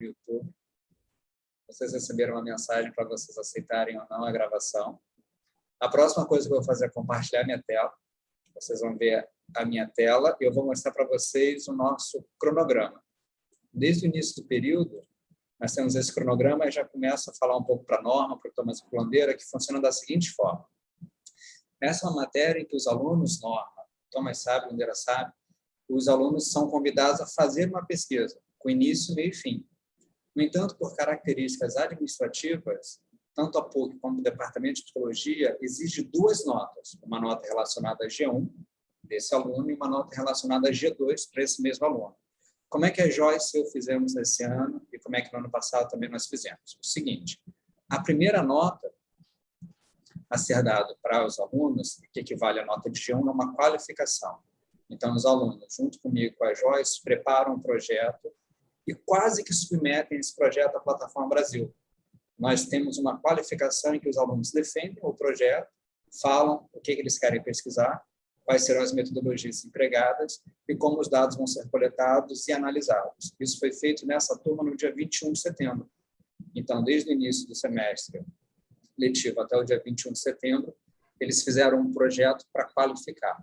no YouTube. Vocês receberam uma mensagem para vocês aceitarem ou não a gravação. A próxima coisa que eu vou fazer é compartilhar minha tela. Vocês vão ver a minha tela e eu vou mostrar para vocês o nosso cronograma. Desde o início do período, nós temos esse cronograma e já começa a falar um pouco para a Norma, para o Thomas e para a Landeira, que funciona da seguinte forma. Essa é uma matéria em que os alunos, Norma, Thomas sabe, Landeira sabe, os alunos são convidados a fazer uma pesquisa, com início, meio e fim. No entanto, por características administrativas, tanto a PUC como o Departamento de Psicologia exige duas notas, uma nota relacionada a G1, desse aluno, e uma nota relacionada a G2, para esse mesmo aluno. Como é que a Joyce e eu fizemos esse ano e como é que no ano passado também nós fizemos? O seguinte, a primeira nota a ser dada para os alunos, que equivale à nota de G1, é uma qualificação. Então, os alunos, junto comigo com a Joyce, preparam um projeto e quase que submetem esse projeto à Plataforma Brasil. Nós temos uma qualificação em que os alunos defendem o projeto, falam o que eles querem pesquisar, quais serão as metodologias empregadas e como os dados vão ser coletados e analisados. Isso foi feito nessa turma no dia 21 de setembro. Então, desde o início do semestre letivo até o dia 21 de setembro, eles fizeram um projeto para qualificar.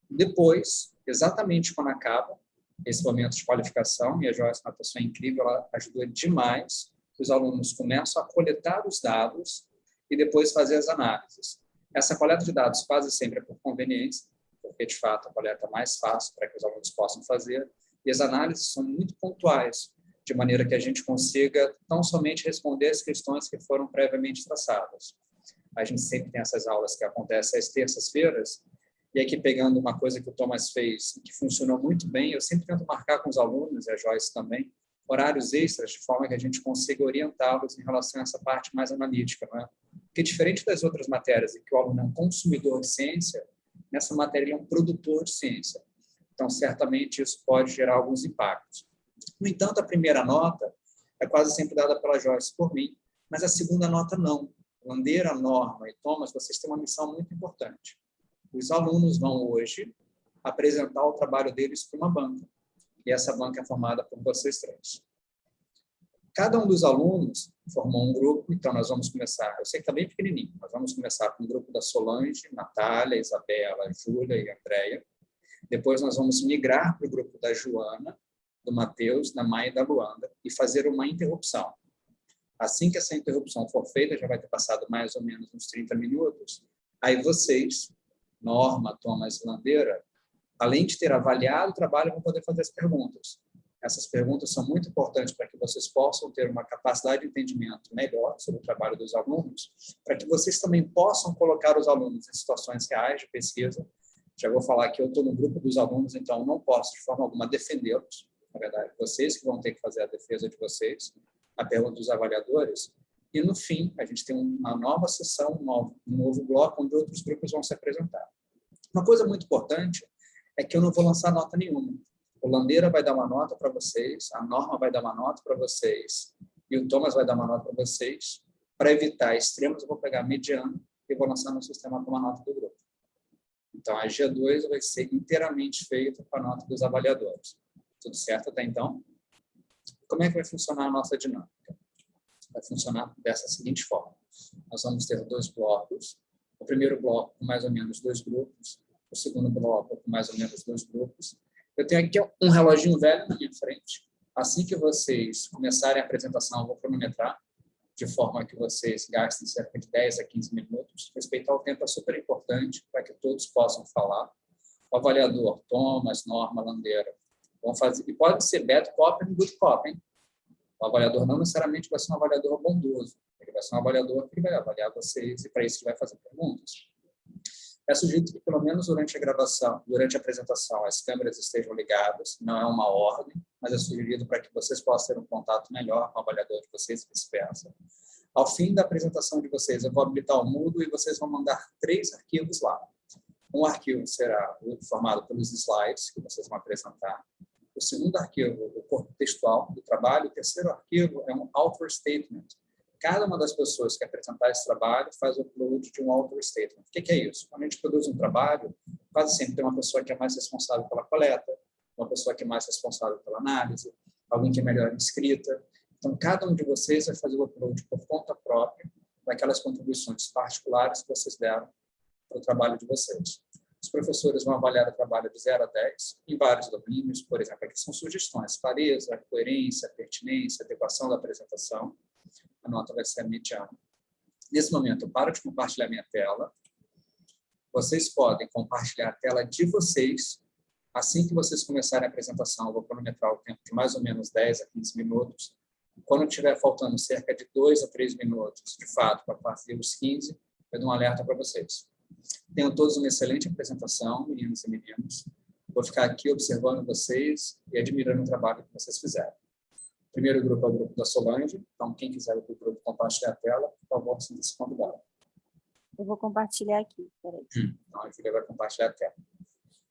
Depois, exatamente quando acaba esse momento de qualificação, e a Joyce é uma pessoa incrível, ela ajudou demais, os alunos começam a coletar os dados e depois fazer as análises. Essa coleta de dados quase sempre é por conveniência, porque, de fato, a coleta é mais fácil para que os alunos possam fazer, e as análises são muito pontuais, de maneira que a gente consiga tão somente responder as questões que foram previamente traçadas. A gente sempre tem essas aulas que acontecem às terças-feiras, e aqui, pegando uma coisa que o Thomas fez, que funcionou muito bem, eu sempre tento marcar com os alunos, e a Joyce também, horários extras, de forma que a gente consiga orientá-los em relação a essa parte mais analítica. Não é? Porque, diferente das outras matérias, em que o aluno é um consumidor de ciência, nessa matéria ele é um produtor de ciência. Então, certamente, isso pode gerar alguns impactos. No entanto, a primeira nota é quase sempre dada pela Joyce por mim, mas a segunda nota não. Landeira, Norma e Thomas, vocês têm uma missão muito importante. Os alunos vão hoje apresentar o trabalho deles para uma banca. E essa banca é formada por vocês três. Cada um dos alunos formou um grupo, então nós vamos começar, eu sei que está bem pequenininho, nós vamos começar com o grupo da Solange, Natália, Isabela, Júlia e Andréia. Depois nós vamos migrar para o grupo da Joana, do Matheus, da Maia e da Luanda e fazer uma interrupção. Assim que essa interrupção for feita, já vai ter passado mais ou menos uns 30 minutos, aí vocês, Norma, Thomas e Landeira, além de ter avaliado o trabalho, vão poder fazer as perguntas. Essas perguntas são muito importantes para que vocês possam ter uma capacidade de entendimento melhor sobre o trabalho dos alunos, para que vocês também possam colocar os alunos em situações reais de pesquisa. Já vou falar que eu estou no grupo dos alunos, então não posso de forma alguma defendê-los. Na verdade, vocês que vão ter que fazer a defesa de vocês, a pergunta dos avaliadores. E, no fim, a gente tem uma nova sessão, um novo bloco, onde outros grupos vão se apresentar. Uma coisa muito importante é que eu não vou lançar nota nenhuma. O Landeira vai dar uma nota para vocês, a Norma vai dar uma nota para vocês, e o Thomas vai dar uma nota para vocês. Para evitar extremos, eu vou pegar mediano e vou lançar no sistema com uma nota do grupo. Então, a G2 vai ser inteiramente feita com a nota dos avaliadores. Tudo certo até então? Como é que vai funcionar a nossa dinâmica? Vai funcionar dessa seguinte forma. Nós vamos ter dois blocos. O primeiro bloco com mais ou menos 2 grupos. O segundo bloco com mais ou menos 2 grupos. Eu tenho aqui um reloginho velho na minha frente. Assim que vocês começarem a apresentação, eu vou cronometrar, de forma que vocês gastem cerca de 10 a 15 minutos. Respeitar o tempo é super importante para que todos possam falar. O avaliador, Thomas, Norma, Landeira, vão fazer, e pode ser bad cop e good cop, hein? O avaliador não necessariamente vai ser um avaliador bondoso. Ele vai ser um avaliador que vai avaliar vocês e, para isso, ele vai fazer perguntas. É sugerido que, pelo menos durante a gravação, durante a apresentação, as câmeras estejam ligadas. Não é uma ordem, mas é sugerido para que vocês possam ter um contato melhor com o avaliador de vocês e vice-versa. Ao fim da apresentação de vocês, eu vou habilitar o Moodle e vocês vão mandar 3 arquivos lá. Um arquivo será formado pelos slides que vocês vão apresentar. O segundo arquivo, o corpo textual do trabalho. O terceiro arquivo é um author statement. Cada uma das pessoas que apresentar esse trabalho faz o upload de um author statement. O que é isso? Quando a gente produz um trabalho, quase sempre tem uma pessoa que é mais responsável pela coleta, uma pessoa que é mais responsável pela análise, alguém que é melhor em escrita. Então, cada um de vocês vai fazer o upload por conta própria daquelas contribuições particulares que vocês deram para o trabalho de vocês. Os professores vão avaliar o trabalho de 0 a 10 em vários domínios, por exemplo, aqui são sugestões: clareza, coerência, pertinência, adequação da apresentação. A nota vai ser mediana. Nesse momento, eu paro de compartilhar minha tela. Vocês podem compartilhar a tela de vocês. Assim que vocês começarem a apresentação, eu vou cronometrar o tempo de mais ou menos 10 a 15 minutos. Quando estiver faltando cerca de 2 a 3 minutos, de fato, para fazer os 15, eu dou um alerta para vocês. Tenham todos uma excelente apresentação, meninos e meninas. Vou ficar aqui observando vocês e admirando o trabalho que vocês fizeram. O primeiro grupo é o grupo da Solange. Então, quem quiser o grupo compartilhar a tela, por favor, sinta-se convidado. Eu vou compartilhar aqui, peraí. Então, a Júlia vai compartilhar a tela.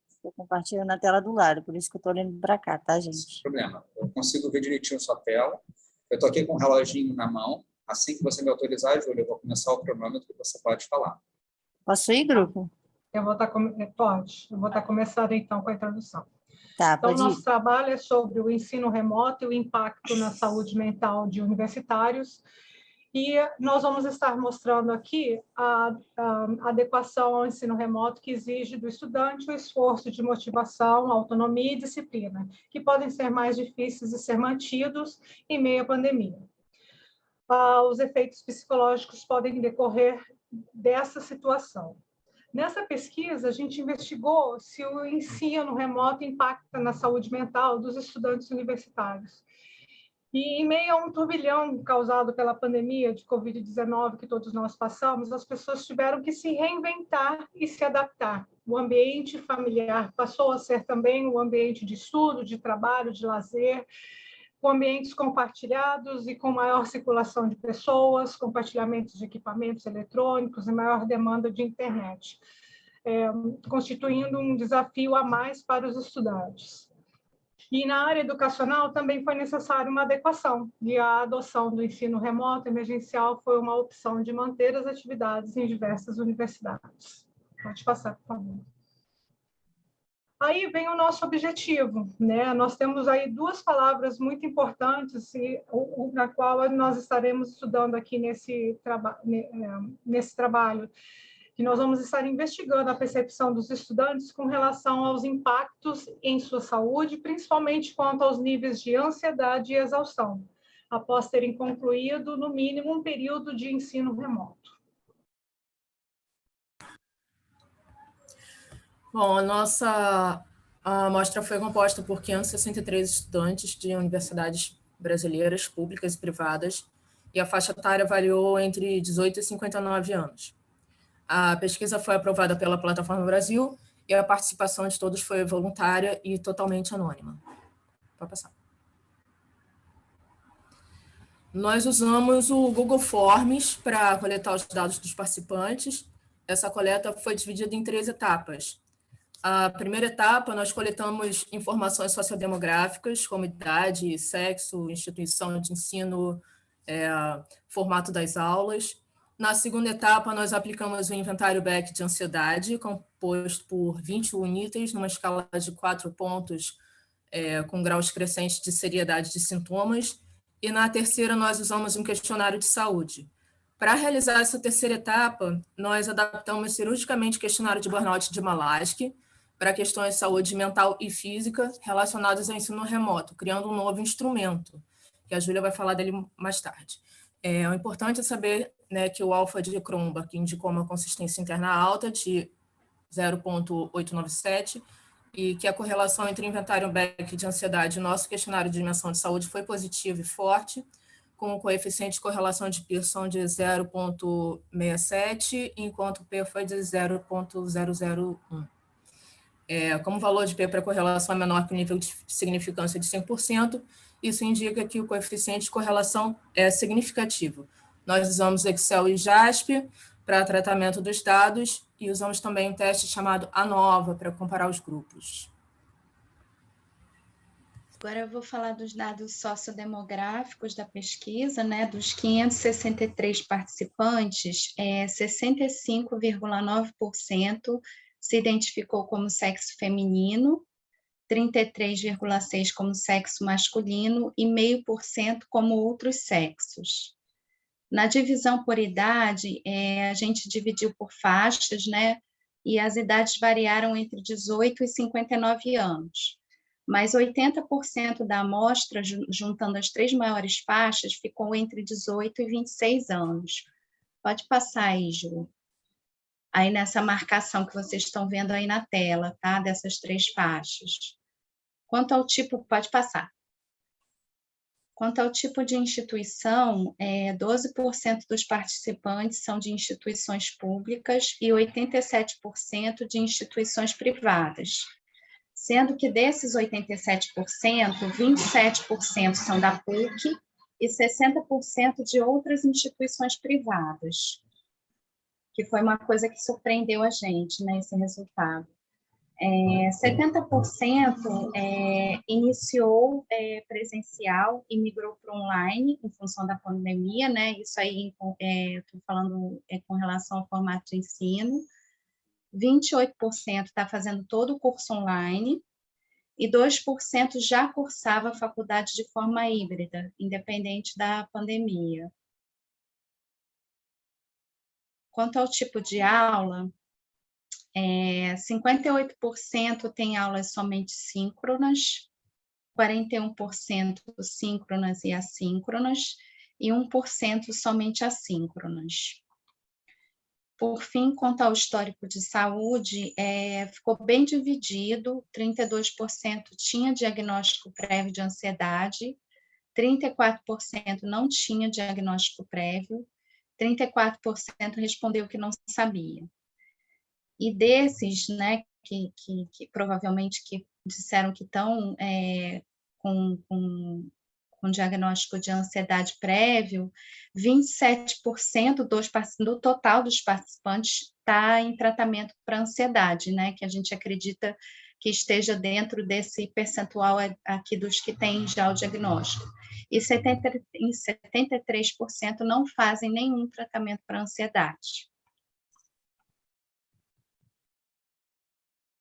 Estou compartilhando a tela do lado, por isso que eu estou olhando para cá, tá, gente? Sem problema. Eu consigo ver direitinho a sua tela. Eu estou aqui com o reloginho na mão. Assim que você me autorizar, Júlia, eu vou começar o cronômetro e você pode falar. Posso ir, grupo? Eu vou estar pode. Eu vou estar começando, então, com a introdução. Tá, Então, pode ir. nosso trabalho é sobre o ensino remoto e o impacto na saúde mental de universitários. E nós vamos estar mostrando aqui a adequação ao ensino remoto que exige do estudante o esforço de motivação, autonomia e disciplina, que podem ser mais difíceis de ser mantidos em meio à pandemia. Os efeitos psicológicos podem decorrer dessa situação. Nessa pesquisa, a gente investigou se o ensino remoto impacta na saúde mental dos estudantes universitários. E em meio a um turbilhão causado pela pandemia de Covid-19 que todos nós passamos, as pessoas tiveram que se reinventar e se adaptar. O ambiente familiar passou a ser também um ambiente de estudo, de trabalho, de lazer, com ambientes compartilhados e com maior circulação de pessoas, compartilhamentos de equipamentos eletrônicos e maior demanda de internet, constituindo um desafio a mais para os estudantes. E na área educacional também foi necessária uma adequação, e a adoção do ensino remoto emergencial foi uma opção de manter as atividades em diversas universidades. Pode passar, por favor. Aí vem o nosso objetivo, né? Nós temos aí duas palavras muito importantes, na qual nós estaremos estudando aqui nesse trabalho, que nós vamos estar investigando a percepção dos estudantes com relação aos impactos em sua saúde, principalmente quanto aos níveis de ansiedade e exaustão, após terem concluído, no mínimo, um período de ensino remoto. Bom, a nossa amostra foi composta por 563 estudantes de universidades brasileiras, públicas e privadas, e a faixa etária variou entre 18 e 59 anos. A pesquisa foi aprovada pela Plataforma Brasil e a participação de todos foi voluntária e totalmente anônima. Pode passar. Nós usamos o Google Forms para coletar os dados dos participantes. Essa coleta foi dividida em 3 etapas. A primeira etapa, nós coletamos informações sociodemográficas, como idade, sexo, instituição de ensino, formato das aulas. Na segunda etapa, nós aplicamos o inventário Beck de ansiedade, composto por 21 itens, numa escala de 4 pontos, com graus crescentes de seriedade de sintomas. E na terceira, nós usamos um questionário de saúde. Para realizar essa terceira etapa, nós adaptamos cirurgicamente o questionário de burnout de Malasky para questões de saúde mental e física relacionadas ao ensino remoto, criando um novo instrumento, que a Júlia vai falar dele mais tarde. O importante é saber, né, que o alfa de Cronbach indicou uma consistência interna alta de 0,897 e que a correlação entre o inventário Beck de ansiedade e o nosso questionário de dimensão de saúde foi positiva e forte, com o coeficiente de correlação de Pearson de 0,67, enquanto o P foi de 0,001. Como o valor de P para correlação é menor que o nível de significância de 5%, isso indica que o coeficiente de correlação é significativo. Nós usamos Excel e JASP para tratamento dos dados e usamos também um teste chamado ANOVA para comparar os grupos. Agora eu vou falar dos dados sociodemográficos da pesquisa, né? Dos 563 participantes, 65,9% se identificou como sexo feminino, 33,6% como sexo masculino e 0,5% como outros sexos. Na divisão por idade, a gente dividiu por faixas, né? E as idades variaram entre 18 e 59 anos. Mas 80% da amostra, juntando as 3 maiores faixas, ficou entre 18 e 26 anos. Pode passar aí, Ju. Aí nessa marcação que vocês estão vendo aí na tela, tá? Dessas 3 faixas. Quanto ao tipo, pode passar. Quanto ao tipo de instituição, 12% dos participantes são de instituições públicas e 87% de instituições privadas, sendo que desses 87%, 27% são da PUC e 60% de outras instituições privadas, que foi uma coisa que surpreendeu a gente, né, esse resultado. 70% iniciou presencial e migrou para online em função da pandemia, né? Isso aí, estou falando com relação ao formato de ensino. 28% está fazendo todo o curso online e 2% já cursava a faculdade de forma híbrida, independente da pandemia. Quanto ao tipo de aula, 58% tem aulas somente síncronas, 41% síncronas e assíncronas, e 1% somente assíncronas. Por fim, quanto ao histórico de saúde, ficou bem dividido, 32% tinha diagnóstico prévio de ansiedade, 34% não tinha diagnóstico prévio, 34% respondeu que não sabia. E desses, né, que provavelmente que disseram que estão com diagnóstico de ansiedade prévio, 27% do total dos participantes está em tratamento para ansiedade, né, que a gente acredita que esteja dentro desse percentual aqui dos que têm já o diagnóstico. E 73% não fazem nenhum tratamento para ansiedade.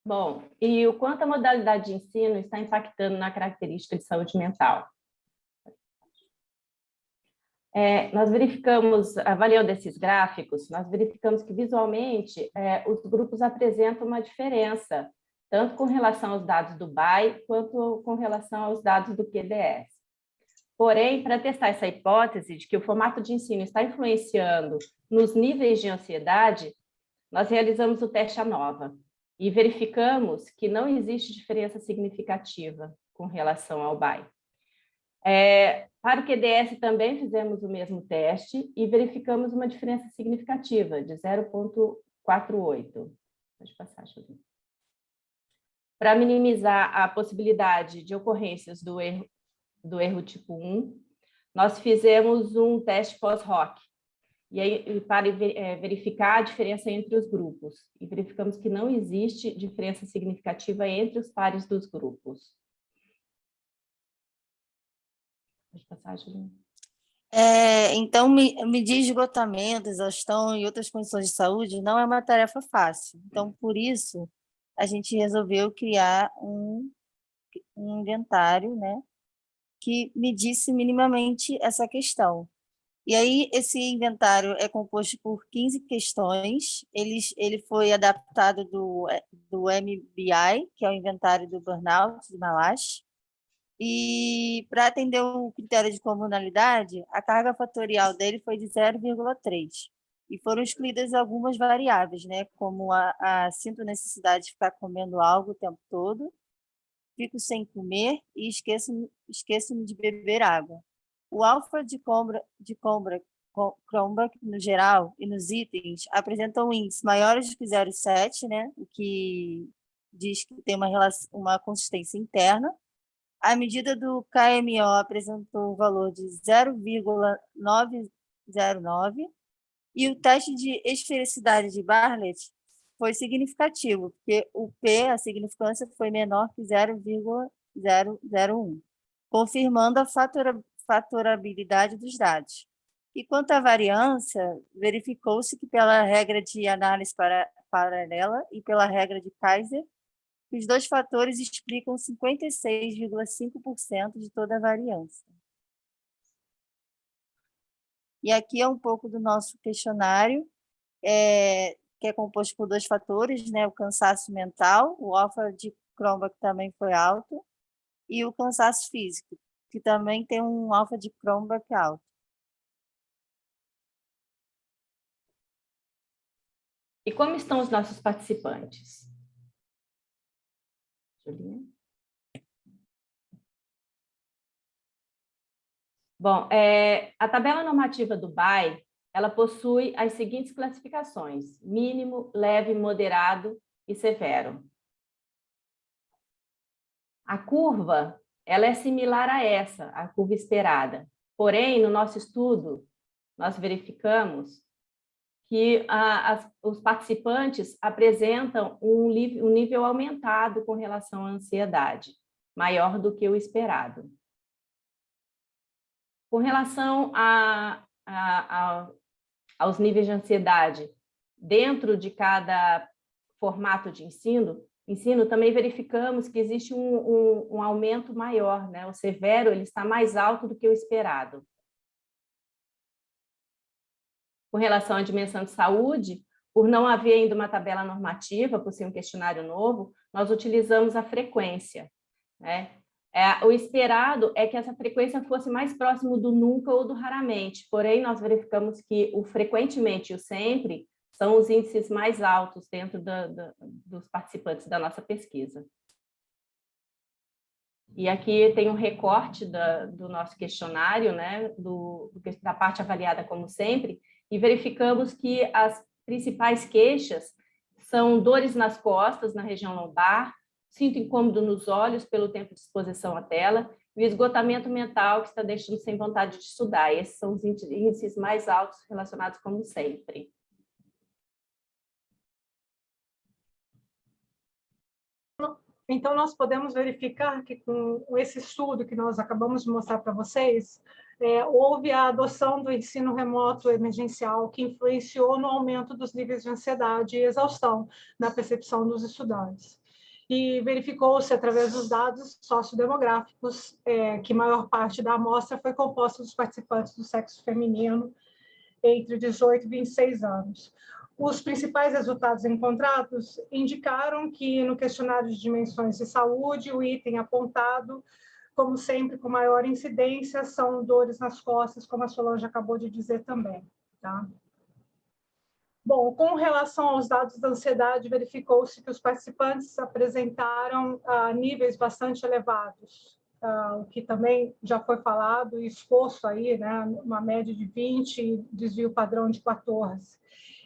Bom, e o quanto a modalidade de ensino está impactando na característica de saúde mental? Nós verificamos, avaliando esses gráficos, nós verificamos que visualmente os grupos apresentam uma diferença, tanto com relação aos dados do BAI, quanto com relação aos dados do QDS. Porém, para testar essa hipótese de que o formato de ensino está influenciando nos níveis de ansiedade, nós realizamos o teste ANOVA e verificamos que não existe diferença significativa com relação ao BAI. Para o QDS também fizemos o mesmo teste e verificamos uma diferença significativa de 0,48. Pode passar, Julinha. Para minimizar a possibilidade de ocorrências do erro tipo 1, nós fizemos um teste pós-hoc, e aí, para verificar a diferença entre os grupos, e verificamos que não existe diferença significativa entre os pares dos grupos. Pode passar, Juliana. Então, medir esgotamento, exaustão e outras condições de saúde não é uma tarefa fácil. Então, por isso, a gente resolveu criar um inventário, né, que medisse minimamente essa questão. E aí, esse inventário é composto por 15 questões. Ele foi adaptado do MBI, que é o inventário do burnout, de Malache. E, para atender o critério de comunalidade, a carga fatorial dele foi de 0,3. E foram excluídas algumas variáveis, né, como sinto necessidade de ficar comendo algo o tempo todo, fico sem comer e esqueço-me de beber água. O alfa de Cronbach, no geral, e nos itens, apresentam índices maiores do que 0,7, né, o que diz que tem uma consistência interna. A medida do KMO apresentou o valor de 0,909 e o teste de esfericidade de Bartlett foi significativo, porque o P, a significância, foi menor que 0,001, confirmando a fatorabilidade dos dados. E quanto à variância, verificou-se que pela regra de análise paralela e pela regra de Kaiser, que os dois fatores explicam 56,5% de toda a variância. E aqui é um pouco do nosso questionário, que é composto por dois fatores, né? O cansaço mental, o alfa de Cronbach também foi alto, e o cansaço físico, que também tem um alfa de Cronbach alto. E como estão os nossos participantes? Julinha? Bom, a tabela normativa do BAI, ela possui as seguintes classificações: mínimo, leve, moderado e severo. A curva, ela é similar a essa, a curva esperada. Porém, no nosso estudo, nós verificamos que os participantes apresentam um nível aumentado com relação à ansiedade, maior do que o esperado. Com relação aos níveis de ansiedade, dentro de cada formato de ensino, também verificamos que existe um aumento maior, né? O severo ele está mais alto do que o esperado. Com relação à dimensão de saúde, por não haver ainda uma tabela normativa, por ser um questionário novo, nós utilizamos a frequência, né? O esperado é que essa frequência fosse mais próximo do nunca ou do raramente, porém, nós verificamos que o frequentemente e o sempre são os índices mais altos dentro dos participantes da nossa pesquisa. E aqui tem um recorte do nosso questionário, né, da parte avaliada como sempre, e verificamos que as principais queixas são dores nas costas, na região lombar, sinto incômodo nos olhos pelo tempo de exposição à tela, e o esgotamento mental que está deixando sem vontade de estudar. Esses são os índices mais altos relacionados como sempre. Então, nós podemos verificar que com esse estudo que nós acabamos de mostrar para vocês, houve a adoção do ensino remoto emergencial que influenciou no aumento dos níveis de ansiedade e exaustão na percepção dos estudantes. E verificou-se, através dos dados sociodemográficos, que a maior parte da amostra foi composta dos participantes do sexo feminino entre 18 e 26 anos. Os principais resultados encontrados indicaram que, no questionário de dimensões de saúde, o item apontado, como sempre, com maior incidência, são dores nas costas, como a Solange acabou de dizer também. Tá? Bom, com relação aos dados da ansiedade, verificou-se que os participantes apresentaram níveis bastante elevados, o que também já foi falado e exposto aí, né, uma média de 20 e desvio padrão de 14.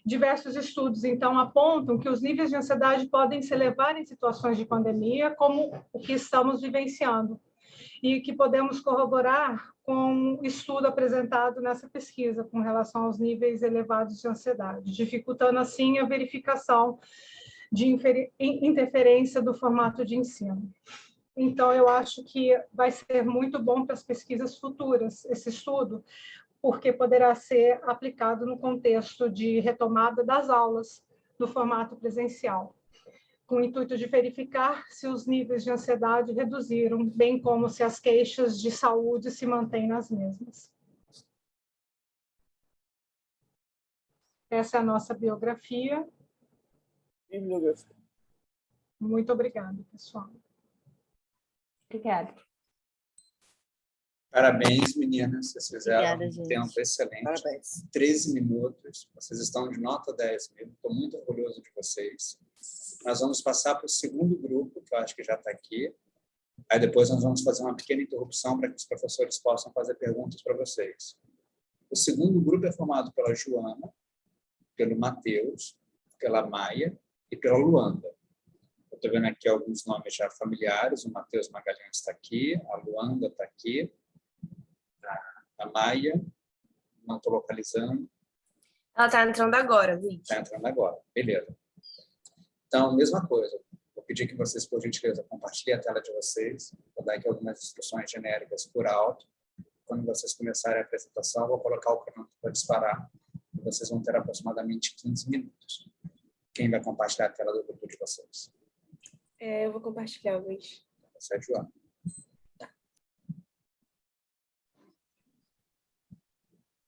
Diversos estudos, então, apontam que os níveis de ansiedade podem se elevar em situações de pandemia, como o que estamos vivenciando, e que podemos corroborar com o estudo apresentado nessa pesquisa com relação aos níveis elevados de ansiedade, dificultando, assim, a verificação de interferência do formato de ensino. Então, eu acho que vai ser muito bom para as pesquisas futuras esse estudo, porque poderá ser aplicado no contexto de retomada das aulas no formato presencial, com o intuito de verificar se os níveis de ansiedade reduziram, bem como se as queixas de saúde se mantêm nas mesmas. Essa é a nossa bibliografia. Muito obrigada, pessoal. Obrigada. Parabéns, meninas. Vocês fizeram Obrigada, um tempo excelente. Parabéns. 13 minutos. Vocês estão de nota 10 mesmo. Estou muito orgulhoso de vocês. Nós vamos passar para o segundo grupo, que eu acho que já está aqui. Aí depois nós vamos fazer uma pequena interrupção para que os professores possam fazer perguntas para vocês. O segundo grupo é formado pela Joana, pelo Matheus, pela Maia e pela Luanda. Eu estou vendo aqui alguns nomes já familiares. O Matheus Magalhães está aqui, a Luanda está aqui, a Maia, não estou localizando. Ela está entrando agora, Vicky. Está entrando agora, beleza. Então, mesma coisa. Vou pedir que vocês, por gentileza, compartilhem a tela de vocês. Vou dar aqui algumas instruções genéricas por alto. Quando vocês começarem a apresentação, eu vou colocar o cronômetro para disparar. E vocês vão ter aproximadamente 15 minutos. Quem vai compartilhar a tela do grupo de vocês? Eu vou compartilhar, Luiz. Você é Joana.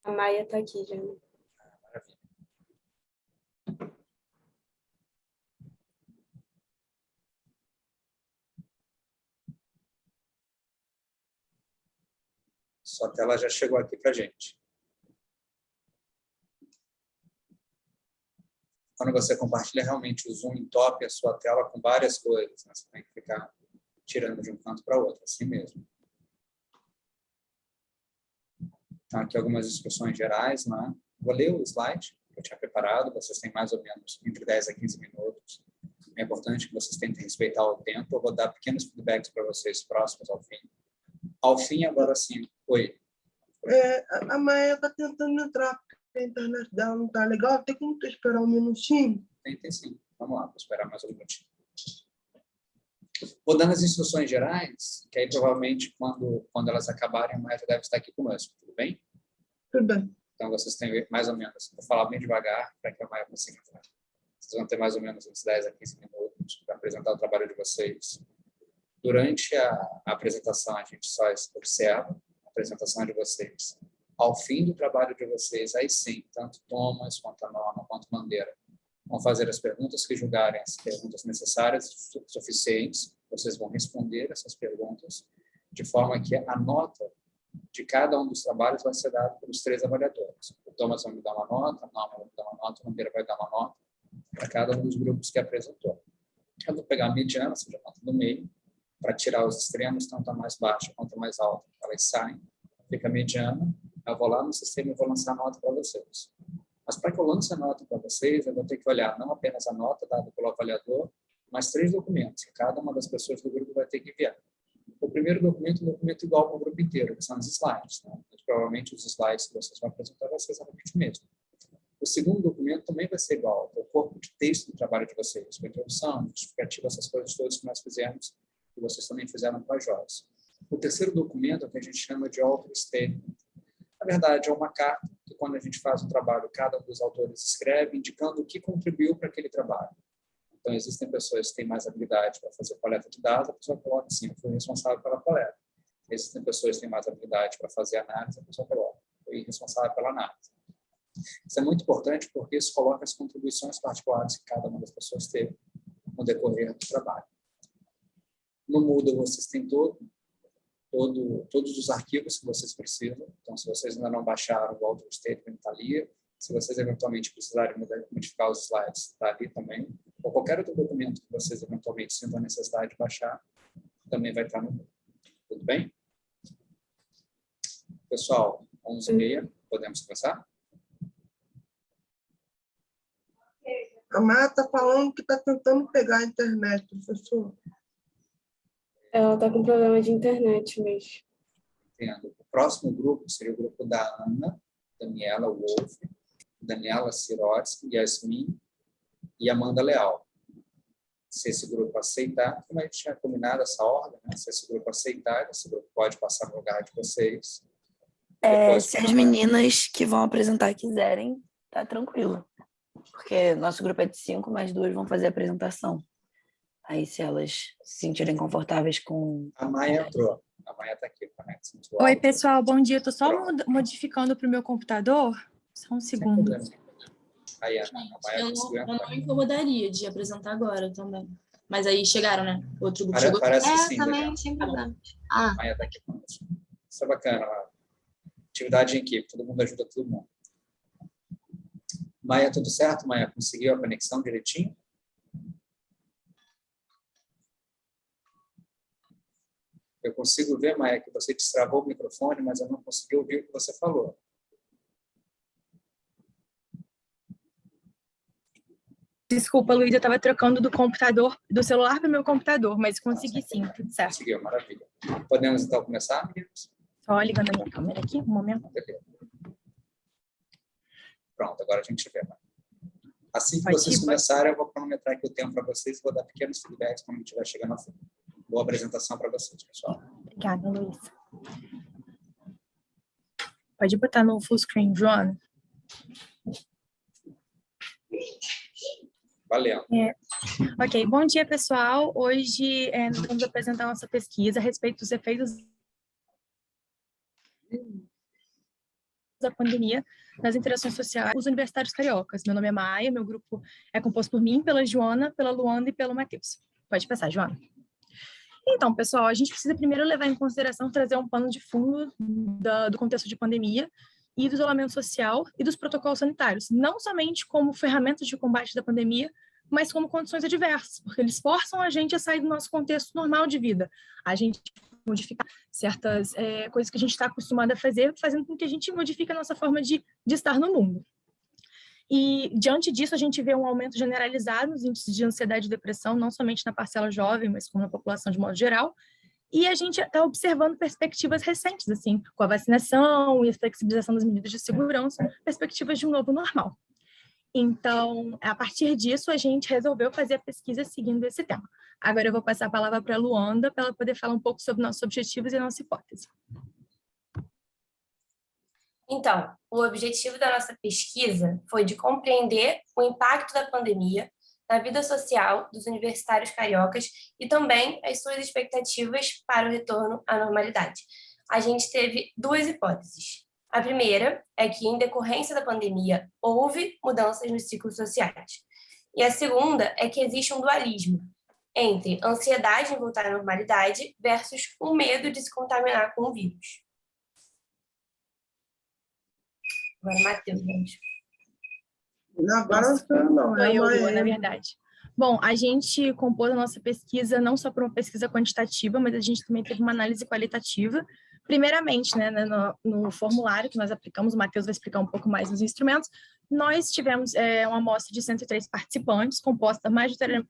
A Maia está aqui já. Maravilha. Sua tela já chegou aqui para a gente. Quando você compartilha, realmente o Zoom entope a sua tela com várias coisas, né? Você tem que ficar tirando de um canto para outro, assim mesmo. Então, aqui algumas instruções gerais, né? Vou ler o slide que eu tinha preparado, vocês têm mais ou menos entre 10 a 15 minutos. É importante que vocês tentem respeitar o tempo. Eu vou dar pequenos feedbacks para vocês próximos ao fim. Ao fim, agora sim. Oi. A Maia está tentando entrar, porque a internet dela não está legal. Tem como tu esperar um minutinho? Tem sim. Vamos lá, vou esperar mais um minutinho. Vou dando as instruções gerais, que aí provavelmente quando elas acabarem, a Maia já deve estar aqui conosco, tudo bem? Tudo bem. Então vocês têm mais ou menos, vou falar bem devagar para que a Maia consiga entrar. Vocês vão ter mais ou menos uns 10 a 15 minutos para apresentar o trabalho de vocês. Durante a apresentação, a gente só observa a apresentação de vocês. Ao fim do trabalho de vocês, aí sim, tanto Thomas, quanto a Norma, quanto Bandeira, vão fazer as perguntas que julgarem as perguntas necessárias e suficientes. Vocês vão responder essas perguntas de forma que a nota de cada um dos trabalhos vai ser dada pelos 3 avaliadores. O Thomas vai me dar uma nota, a Norma vai me dar uma nota, o Bandeira vai dar uma nota para cada um dos grupos que apresentou. Eu vou pegar a mediana, ou seja, a nota do meio, para tirar os extremos, tanto a mais baixa quanto a mais alta. Elas saem, fica a mediana, eu vou lá no sistema e vou lançar a nota para vocês. Mas para que eu lance a nota para vocês, eu vou ter que olhar não apenas a nota dada pelo avaliador, mas 3 documentos, que cada uma das pessoas do grupo vai ter que enviar. O primeiro documento é um documento igual para o grupo inteiro, que são os slides. Né? Provavelmente os slides que vocês vão apresentar vai ser exatamente o mesmo. O segundo documento também vai ser igual, é o corpo de texto do trabalho de vocês, com a introdução, justificativa, essas coisas todas que nós fizemos, que vocês também fizeram com a Joyce. O terceiro documento é o que a gente chama de author statement. Na verdade, é uma carta que, quando a gente faz um trabalho, cada um dos autores escreve, indicando o que contribuiu para aquele trabalho. Então, existem pessoas que têm mais habilidade para fazer coleta de dados, a pessoa coloca assim, eu fui responsável pela coleta. Existem pessoas que têm mais habilidade para fazer análise, a pessoa coloca, fui responsável pela análise. Isso é muito importante porque isso coloca as contribuições particulares que cada uma das pessoas teve no decorrer do trabalho. No Moodle, vocês têm todos os arquivos que vocês precisam. Então, se vocês ainda não baixaram o author statement, está ali. Se vocês eventualmente precisarem modificar os slides, está ali também. Ou qualquer outro documento que vocês eventualmente sintam a necessidade de baixar, também vai estar no Moodle. Tudo bem? Pessoal, 11h30, podemos começar? A Maia está falando que está tentando pegar a internet, professor. Ela está com problema de internet mesmo. Entendo. O próximo grupo seria o grupo da Ana, Daniela Wolf, Daniela Sirotsky, Yasmin e Amanda Leal. Se esse grupo aceitar, como a gente tinha combinado essa ordem, né? Se esse grupo aceitar, esse grupo pode passar no lugar de vocês. Se as meninas que vão apresentar quiserem, tá tranquilo. Porque nosso grupo é de 5, mas 2 vão fazer a apresentação. Aí, se elas se sentirem confortáveis com... A Maia entrou. A Maia está aqui. Oi, pessoal. Bom dia. Estou só modificando para o meu computador. Só um segundo. Aí, Ana, a Maia conseguiu entrar. Eu não me incomodaria de apresentar agora também. Mas aí chegaram, né? Outro grupo chegou. Parece que sim, também, Daniela. sem problema. A Maia está aqui conosco. Isso é bacana. Atividade em equipe. Todo mundo ajuda todo mundo. Maia, tudo certo, Maia? Conseguiu a conexão direitinho? Eu consigo ver, Maia, que você destravou o microfone, mas eu não consegui ouvir o que você falou. Desculpa, Luiz, eu estava trocando do celular para o meu computador, mas consegui sim, tudo certo. Conseguiu, maravilha. Podemos, então, começar, meninos? Só ligando a minha câmera aqui, um momento. Beleza. Pronto, agora a gente vê. Assim que vocês começarem, eu vou cronometrar aqui o tempo para vocês e vou dar pequenos feedbacks quando estiver chegando ao fim. Boa apresentação para vocês, pessoal. Obrigada, Luiz. Pode botar no full screen, Joana. Valendo. Ok, bom dia, pessoal. Hoje nós vamos apresentar nossa pesquisa a respeito dos efeitos da pandemia nas interações sociais dos universitários cariocas. Meu nome é Maia, meu grupo é composto por mim, pela Joana, pela Luanda e pelo Matheus. Pode passar, Joana. Então, pessoal, a gente precisa primeiro levar em consideração trazer um pano de fundo do contexto de pandemia e do isolamento social e dos protocolos sanitários, não somente como ferramentas de combate da pandemia, mas como condições adversas, porque eles forçam a gente a sair do nosso contexto normal de vida, a gente modificar certas coisas que a gente está acostumado a fazer, fazendo com que a gente modifique a nossa forma de estar no mundo. E, diante disso, a gente vê um aumento generalizado nos índices de ansiedade e depressão, não somente na parcela jovem, mas como na população de modo geral. E a gente está observando perspectivas recentes, assim, com a vacinação e a flexibilização das medidas de segurança, perspectivas de um novo normal. Então, a partir disso, a gente resolveu fazer a pesquisa seguindo esse tema. Agora eu vou passar a palavra para a Luanda, para ela poder falar um pouco sobre nossos objetivos e a nossa hipótese. Então, o objetivo da nossa pesquisa foi de compreender o impacto da pandemia na vida social dos universitários cariocas e também as suas expectativas para o retorno à normalidade. A gente teve duas hipóteses. A primeira é que, em decorrência da pandemia, houve mudanças nos ciclos sociais. E a segunda é que existe um dualismo entre ansiedade em voltar à normalidade versus o medo de se contaminar com o vírus. Agora, Matheus, gente. Agora não, Sou eu, Lua, na verdade. Bom, a gente compôs a nossa pesquisa não só por uma pesquisa quantitativa, mas a gente também teve uma análise qualitativa. Primeiramente, né, no formulário que nós aplicamos, o Matheus vai explicar um pouco mais nos instrumentos, nós tivemos uma amostra de 103 participantes, composta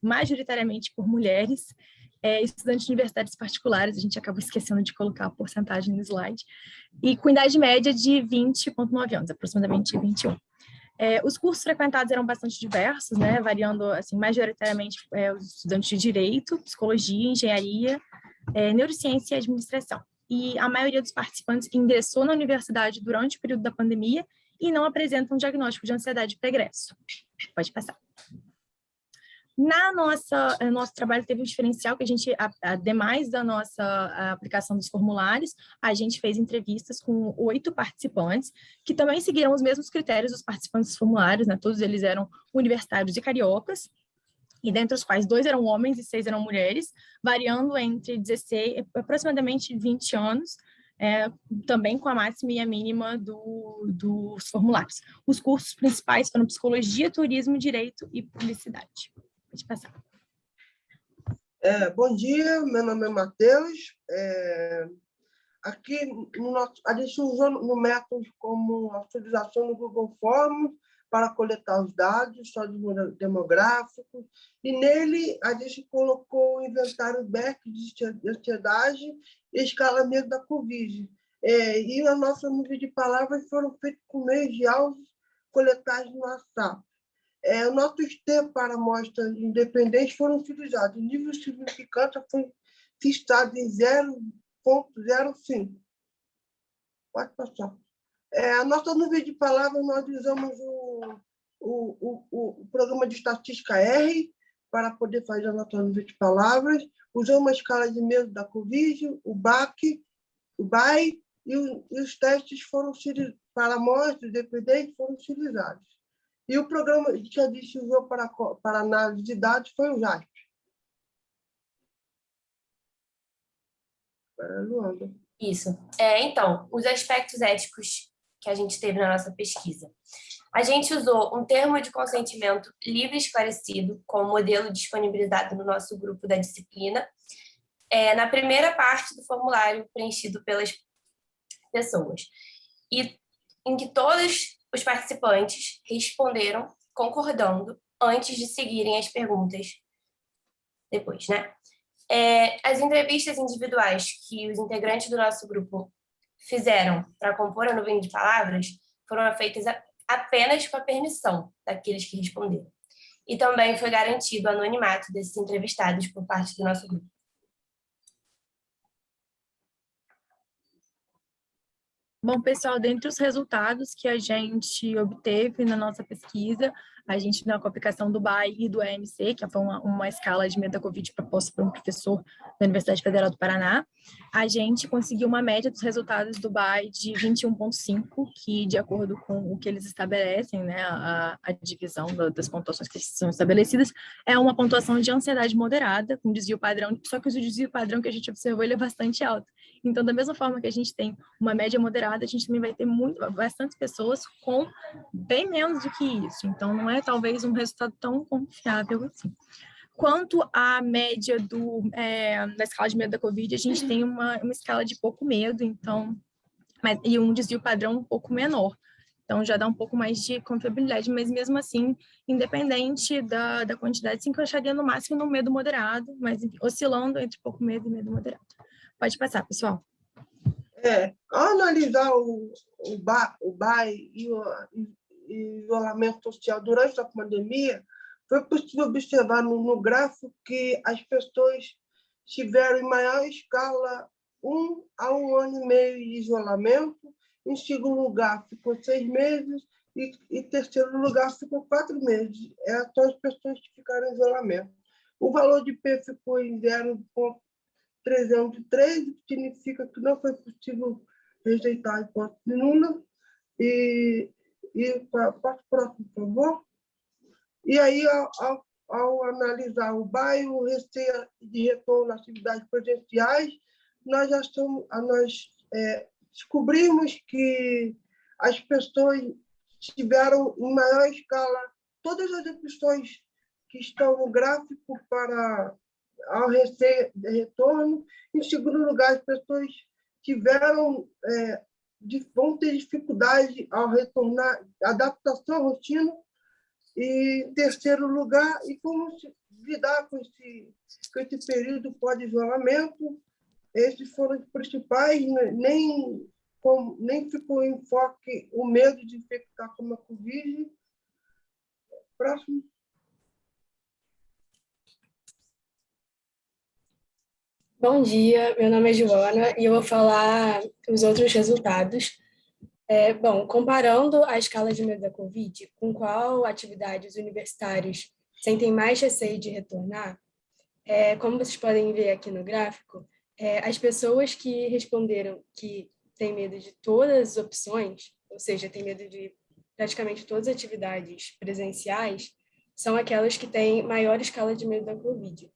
majoritariamente por mulheres, estudantes de universidades particulares, a gente acabou esquecendo de colocar a porcentagem no slide, e com idade média de 20,9 anos, aproximadamente 21. Os cursos frequentados eram bastante diversos, né, variando assim, majoritariamente os estudantes de Direito, Psicologia, Engenharia, Neurociência e Administração. E a maioria dos participantes ingressou na universidade durante o período da pandemia e não apresentam diagnóstico de ansiedade pregresso. Pode passar. Nosso trabalho teve um diferencial que a gente, ademais da nossa aplicação dos formulários, a gente fez entrevistas com 8 participantes, que também seguiram os mesmos critérios dos participantes dos formulários, né? Todos eles eram universitários e cariocas, e dentre os quais 2 eram homens e 6 eram mulheres, variando entre 16, aproximadamente 20 anos, também com a máxima e a mínima dos formulários. Os cursos principais foram Psicologia, Turismo, Direito e Publicidade. Pode passar. Bom dia, meu nome é Matheus. Aqui a gente usou no método como a utilização do Google Forms para coletar os dados demográficos, e nele a gente colocou o inventário Beck de ansiedade e escalamento da Covid. E o nosso nível de palavras foram feitos com meios de áudios coletados no WhatsApp. Nossos T para amostras independentes foram utilizados. O nível de significância foi fixado em 0,05. Pode passar. A nossa nuvem de palavras, nós usamos o programa de estatística R para poder fazer a nossa nuvem de palavras. Usamos a escala de medo da Covid, o BAC, o BAI, e os testes foram para amostras independentes foram utilizados. E o programa que a gente usou para análise de dados foi o JASP. Luanda. Isso. Então, os aspectos éticos que a gente teve na nossa pesquisa. A gente usou um termo de consentimento livre e esclarecido como modelo disponibilizado no nosso grupo da disciplina, na primeira parte do formulário preenchido pelas pessoas, e em que todos os participantes responderam concordando antes de seguirem as perguntas depois, né? As entrevistas individuais que os integrantes do nosso grupo fizeram para compor a nuvem de palavras foram feitas apenas com a permissão daqueles que responderam. E também foi garantido o anonimato desses entrevistados por parte do nosso grupo. Bom, pessoal, dentre os resultados que a gente obteve na nossa pesquisa, A gente, com a aplicação do BAI e do EMC, que foi uma escala de medo da Covid proposta por um professor da Universidade Federal do Paraná, a gente conseguiu uma média dos resultados do BAI de 21,5, que, de acordo com o que eles estabelecem, né, a divisão das pontuações que são estabelecidas, é uma pontuação de ansiedade moderada, com desvio padrão, só que o desvio padrão que a gente observou ele é bastante alto. Então, da mesma forma que a gente tem uma média moderada, a gente também vai ter bastantes pessoas com bem menos do que isso. Então, não é talvez um resultado tão confiável assim. Quanto à média da escala de medo da Covid, a gente tem uma escala de pouco medo, então, e um desvio padrão um pouco menor. Então, já dá um pouco mais de confiabilidade, mas mesmo assim, independente da quantidade, se encaixaria no máximo no medo moderado, mas oscilando entre pouco medo e medo moderado. Pode passar, pessoal. Ao analisar o BAI e o isolamento social durante a pandemia, foi possível observar no gráfico que as pessoas tiveram em maior escala 1 a 1 ano e meio de isolamento, em segundo lugar ficou 6 meses e em terceiro lugar ficou 4 meses. São as pessoas que ficaram em isolamento. O valor de P ficou em 0,303, que significa que não foi possível rejeitar a hipótese nula. Passo para o próximo, por favor. E aí, ao analisar o BAI, o receio de retorno às atividades presenciais, nós descobrimos que as pessoas tiveram em maior escala todas as opções que estão no gráfico para ao receio de retorno. Em segundo lugar, as pessoas vão ter dificuldade ao retornar, adaptação à rotina. E, em terceiro lugar, e como lidar com esse período pós-isolamento. Esses foram os principais, nem ficou em enfoque o medo de infectar com a Covid. Próximo. Bom dia, meu nome é Joana e eu vou falar os outros resultados. Bom, comparando a escala de medo da Covid, com qual atividade os universitários sentem mais receio de retornar, como vocês podem ver aqui no gráfico, as pessoas que responderam que têm medo de todas as opções, ou seja, têm medo de praticamente todas as atividades presenciais, são aquelas que têm maior escala de medo da Covid.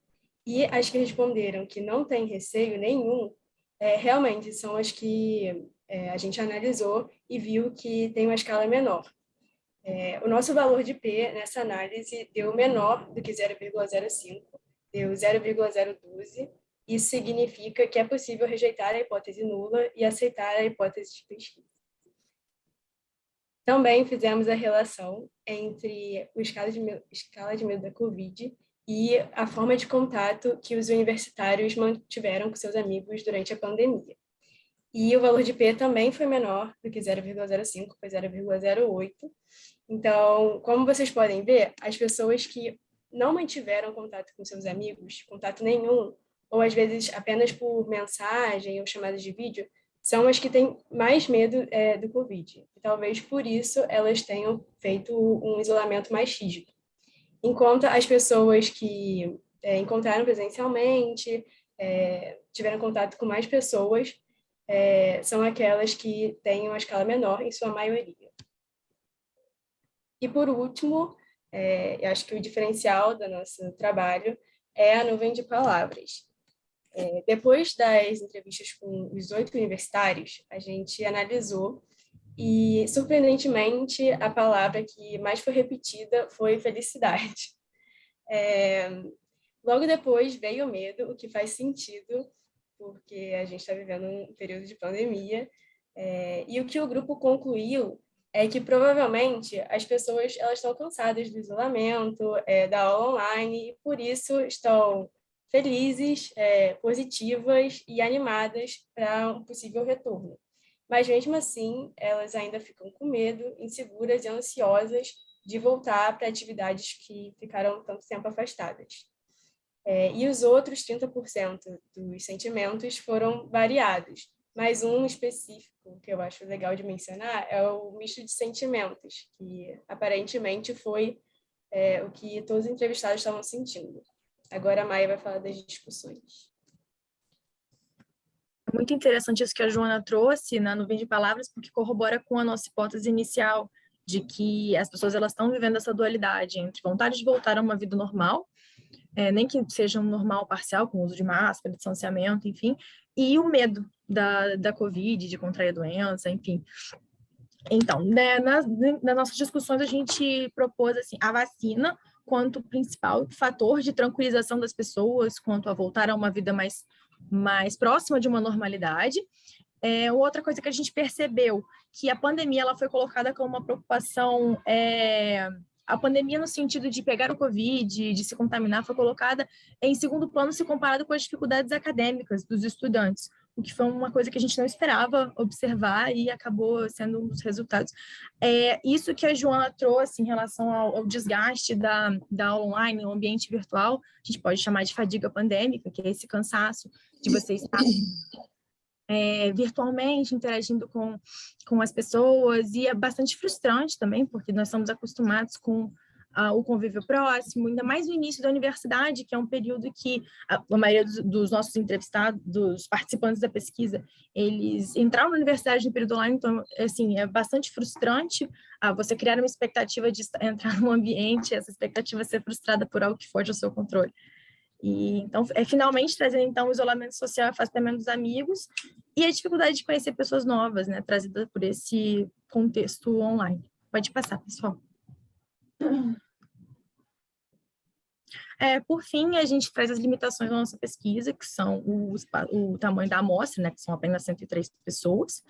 E as que responderam que não têm receio nenhum, realmente são as que a gente analisou e viu que tem uma escala menor. O nosso valor de P nessa análise deu menor do que 0,05, deu 0,012. Isso significa que é possível rejeitar a hipótese nula e aceitar a hipótese de pesquisa. Também fizemos a relação entre a escala de medo da Covid e a forma de contato que os universitários mantiveram com seus amigos durante a pandemia. E o valor de P também foi menor do que 0,05, foi 0,08. Então, como vocês podem ver, as pessoas que não mantiveram contato com seus amigos, contato nenhum, ou às vezes apenas por mensagem ou chamadas de vídeo, são as que têm mais medo do Covid. E talvez por isso elas tenham feito um isolamento mais rígido. Enquanto as pessoas que encontraram presencialmente, tiveram contato com mais pessoas, são aquelas que têm uma escala menor, em sua maioria. E, por último, eu acho que o diferencial do nosso trabalho é a nuvem de palavras. Depois das entrevistas com os 8 universitários, a gente analisou e, surpreendentemente, a palavra que mais foi repetida foi felicidade. Logo depois veio o medo, o que faz sentido, porque a gente está vivendo um período de pandemia, e o que o grupo concluiu é que provavelmente as pessoas elas estão cansadas do isolamento, da aula online, e por isso estão felizes, positivas e animadas para um possível retorno. Mas, mesmo assim, elas ainda ficam com medo, inseguras e ansiosas de voltar para atividades que ficaram tanto tempo afastadas. E os outros 30% dos sentimentos foram variados, mas um específico que eu acho legal de mencionar é o misto de sentimentos, que aparentemente foi o que todos os entrevistados estavam sentindo. Agora a Maia vai falar das discussões. É muito interessante isso que a Joana trouxe na nuvem de palavras, porque corrobora com a nossa hipótese inicial de que as pessoas elas estão vivendo essa dualidade entre vontade de voltar a uma vida normal, nem que seja um normal parcial, com uso de máscara, distanciamento, enfim, e o medo da Covid, de contrair a doença, enfim. Então, né, nas nossas discussões, a gente propôs assim, a vacina quanto principal fator de tranquilização das pessoas, quanto a voltar a uma vida mais próxima de uma normalidade. Outra coisa que a gente percebeu, que a pandemia ela foi colocada como uma preocupação, a pandemia no sentido de pegar o Covid, de se contaminar, foi colocada em segundo plano se comparado com as dificuldades acadêmicas dos estudantes, o que foi uma coisa que a gente não esperava observar e acabou sendo um dos resultados. Isso que a Joana trouxe em relação ao desgaste da aula online, no ambiente virtual, a gente pode chamar de fadiga pandêmica, que é esse cansaço de você estar virtualmente, interagindo com as pessoas, e é bastante frustrante também, porque nós estamos acostumados com o convívio próximo, ainda mais no início da universidade, que é um período que a maioria dos nossos entrevistados, dos participantes da pesquisa, eles entraram na universidade no período online, então, assim, é bastante frustrante você criar uma expectativa de entrar num ambiente, essa expectativa ser frustrada por algo que foge ao seu controle. E, então, finalmente trazendo então o isolamento social, afastamento dos amigos e a dificuldade de conhecer pessoas novas, né, trazida por esse contexto online. Pode passar, pessoal. Por fim, a gente traz as limitações da nossa pesquisa, que são o tamanho da amostra, né, que são apenas 103 pessoas,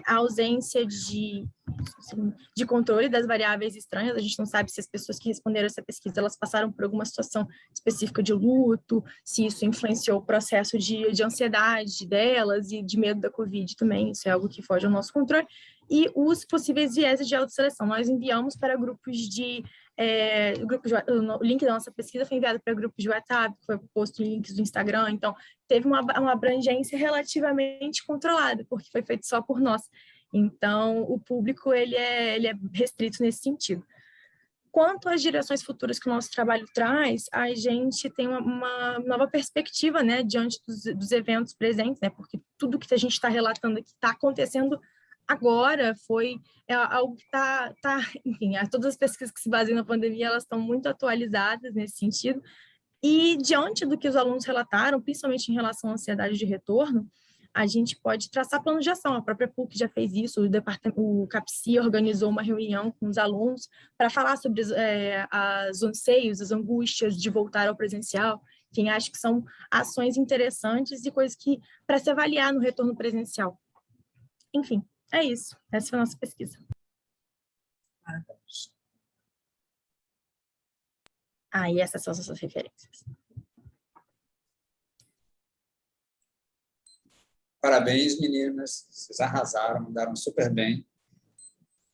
a ausência de controle das variáveis estranhas. A gente não sabe se as pessoas que responderam essa pesquisa elas passaram por alguma situação específica de luto, se isso influenciou o processo de ansiedade delas e de medo da Covid também, isso é algo que foge ao nosso controle, e os possíveis vieses de autoseleção. Nós enviamos para grupos o link da nossa pesquisa foi enviado para grupos de WhatsApp, foi posto em links do Instagram, então teve uma abrangência relativamente controlada, porque foi feito só por nós. Então, o público ele é restrito nesse sentido. Quanto às direções futuras que o nosso trabalho traz, a gente tem uma nova perspectiva, né, diante dos eventos presentes, né, porque tudo que a gente está relatando aqui está acontecendo agora, algo que enfim, todas as pesquisas que se baseiam na pandemia, elas estão muito atualizadas nesse sentido, e diante do que os alunos relataram, principalmente em relação à ansiedade de retorno, a gente pode traçar planos de ação. A própria PUC já fez isso, o CAPSI organizou uma reunião com os alunos para falar sobre os anseios, as angústias de voltar ao presencial. Quem acha que são ações interessantes e coisas que para se avaliar no retorno presencial. Enfim, é isso. Essa foi a nossa pesquisa. E essas são as nossas referências. Parabéns, meninas. Vocês arrasaram, mandaram super bem.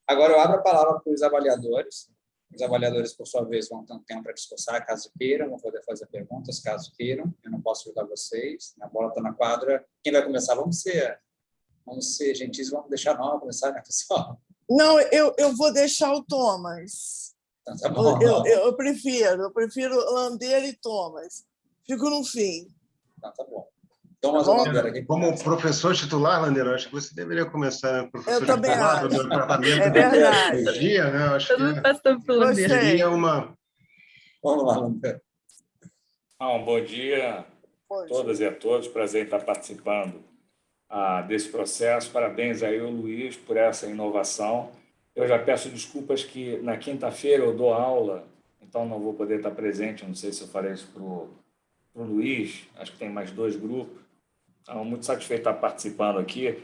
Agora eu abro a palavra para os avaliadores. Os avaliadores, por sua vez, vão ter um tempo para discursar, caso queiram, vão poder fazer perguntas, caso queiram. Eu não posso ajudar vocês. A bola está na quadra. Quem vai começar? Vamos ser gentis, vamos deixar nós começar, né, pessoal? Não, eu vou deixar o Thomas. Então, tá bom. Eu prefiro Landeira e Thomas. Fico no fim. Então, tá bom. Thomas Landeira aqui. Como professor titular, Landeira, acho que você deveria começar, professor eu também titular acho. do departamento é verdade. do dia, né? Eu acho que seria uma... Vamos lá, Landeira. Um bom dia a todas e a todos. Prazer em estar participando desse processo. Parabéns aí ao Luiz por essa inovação. Eu já peço desculpas que na quinta-feira eu dou aula, então não vou poder estar presente. Não sei se eu farei isso para o Luiz. Acho que tem mais 2 grupos. Então, muito satisfeito de estar participando aqui.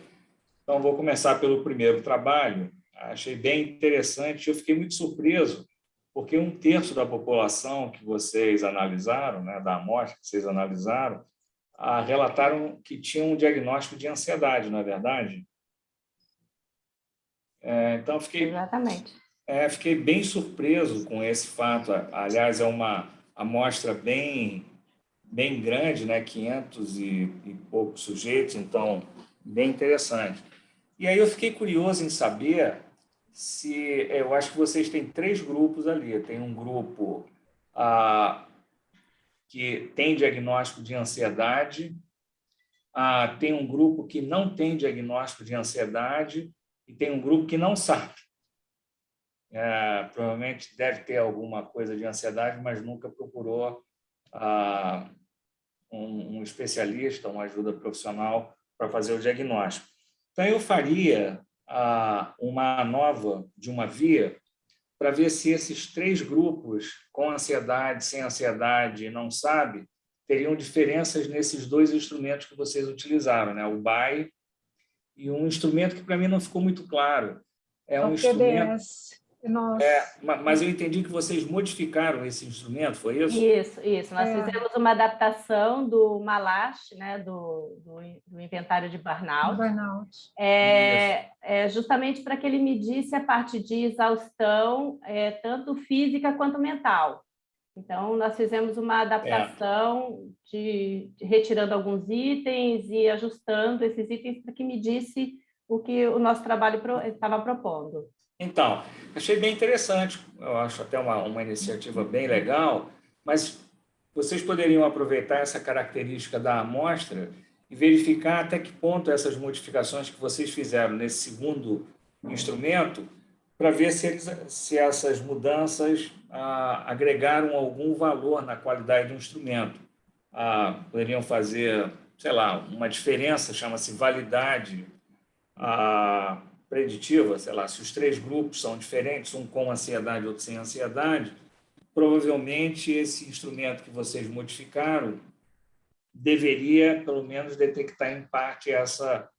Então, vou começar pelo primeiro trabalho. Achei bem interessante. Eu fiquei muito surpreso, porque 1/3 da população que vocês analisaram, né, da amostra que vocês analisaram, relataram que tinham um diagnóstico de ansiedade, não é verdade? Então, Exatamente. Fiquei bem surpreso com esse fato. Aliás, é uma amostra bem grande, né? 500 e poucos sujeitos, então, bem interessante. E aí eu fiquei curioso em saber eu acho que vocês têm 3 grupos ali. Tem um grupo que tem diagnóstico de ansiedade, tem um grupo que não tem diagnóstico de ansiedade e tem um grupo que não sabe. Provavelmente deve ter alguma coisa de ansiedade, mas nunca procurou um especialista, uma ajuda profissional para fazer o diagnóstico. Então, eu faria uma nova de uma via para ver se esses 3 grupos, com ansiedade, sem ansiedade e não sabe, teriam diferenças nesses 2 instrumentos que vocês utilizaram, né? O BAI e um instrumento que, para mim, não ficou muito claro. É um instrumento... Mas eu entendi que vocês modificaram esse instrumento, foi isso? Isso. Nós fizemos uma adaptação do MALASH, né, do inventário de burnout. Justamente para que ele medisse a parte de exaustão, tanto física quanto mental. Então, nós fizemos uma adaptação retirando alguns itens e ajustando esses itens para que medisse o que o nosso trabalho estava propondo. Então, achei bem interessante, eu acho até uma iniciativa bem legal, mas vocês poderiam aproveitar essa característica da amostra e verificar até que ponto essas modificações que vocês fizeram nesse segundo instrumento, para ver se essas mudanças agregaram algum valor na qualidade do instrumento. Poderiam fazer, sei lá, uma diferença, chama-se validade preditiva, sei lá, se os 3 grupos são diferentes, um com ansiedade e outro sem ansiedade, provavelmente esse instrumento que vocês modificaram deveria, pelo menos, detectar em parte essa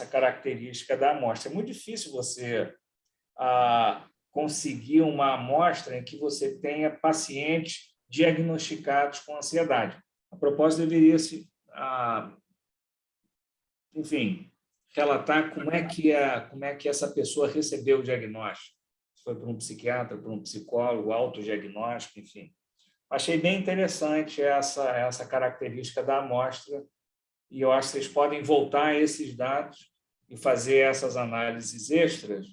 característica da amostra. É muito difícil você conseguir uma amostra em que você tenha pacientes diagnosticados com ansiedade. A propósito, deveria-se, enfim, relatar como é que essa pessoa recebeu o diagnóstico. Se foi por um psiquiatra, por um psicólogo, autodiagnóstico, enfim. Achei bem interessante essa característica da amostra e eu acho que vocês podem voltar a esses dados e fazer essas análises extras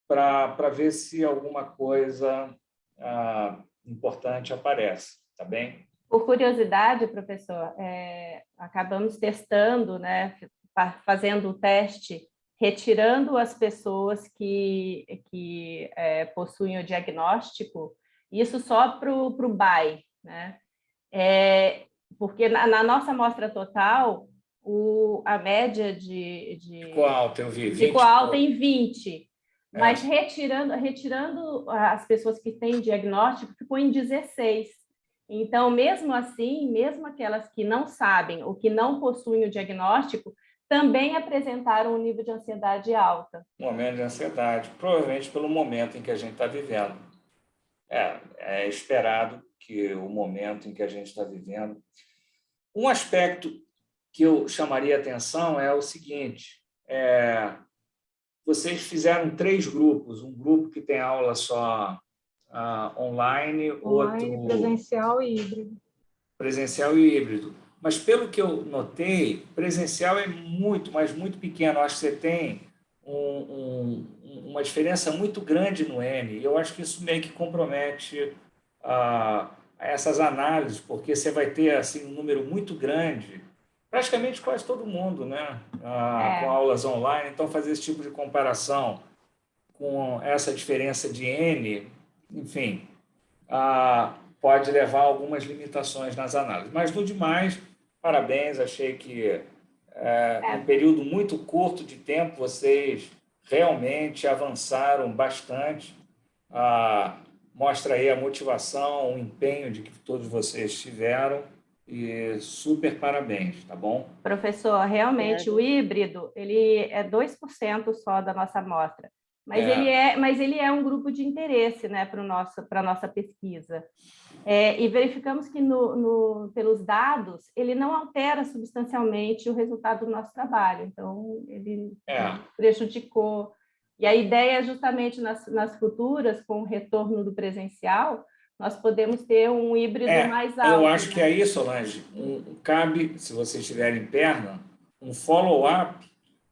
para ver se alguma coisa importante aparece, tá bem? Por curiosidade, professor, acabamos testando, né, fazendo o teste, retirando as pessoas que possuem o diagnóstico, isso só para o BAI, né? Porque na nossa amostra total, a média de coalta, eu vi, 20, de coalta em 20, mas retirando as pessoas que têm diagnóstico, ficou em 16. Então, mesmo assim, mesmo aquelas que não sabem ou que não possuem o diagnóstico, também apresentaram um nível de ansiedade alta. Momento de ansiedade, provavelmente pelo momento em que a gente está vivendo. É esperado que o momento em que a gente está vivendo... Um aspecto que eu chamaria a atenção é o seguinte, vocês fizeram 3 grupos, um grupo que tem aula só online, outro... presencial e híbrido. Presencial e híbrido. Mas, pelo que eu notei, presencial é muito, mas muito pequeno. Eu acho que você tem uma diferença muito grande no N. E eu acho que isso meio que compromete essas análises, porque você vai ter assim, um número muito grande, praticamente quase todo mundo, né? Com aulas online. Então, fazer esse tipo de comparação com essa diferença de N, enfim, pode levar a algumas limitações nas análises. Mas, no demais, parabéns, achei que, em um período muito curto de tempo, vocês realmente avançaram bastante. Mostra aí a motivação, o empenho de que todos vocês tiveram e super parabéns, tá bom? Professor, realmente, o híbrido, ele é 2% só da nossa amostra. Mas ele é um grupo de interesse, né, para a nossa pesquisa. E verificamos que, pelos dados, ele não altera substancialmente o resultado do nosso trabalho. Então, ele prejudicou. E a ideia é justamente nas futuras, com o retorno do presencial, nós podemos ter um híbrido mais alto. Eu acho que aí, Solange, cabe, se vocês tiverem perna, um follow-up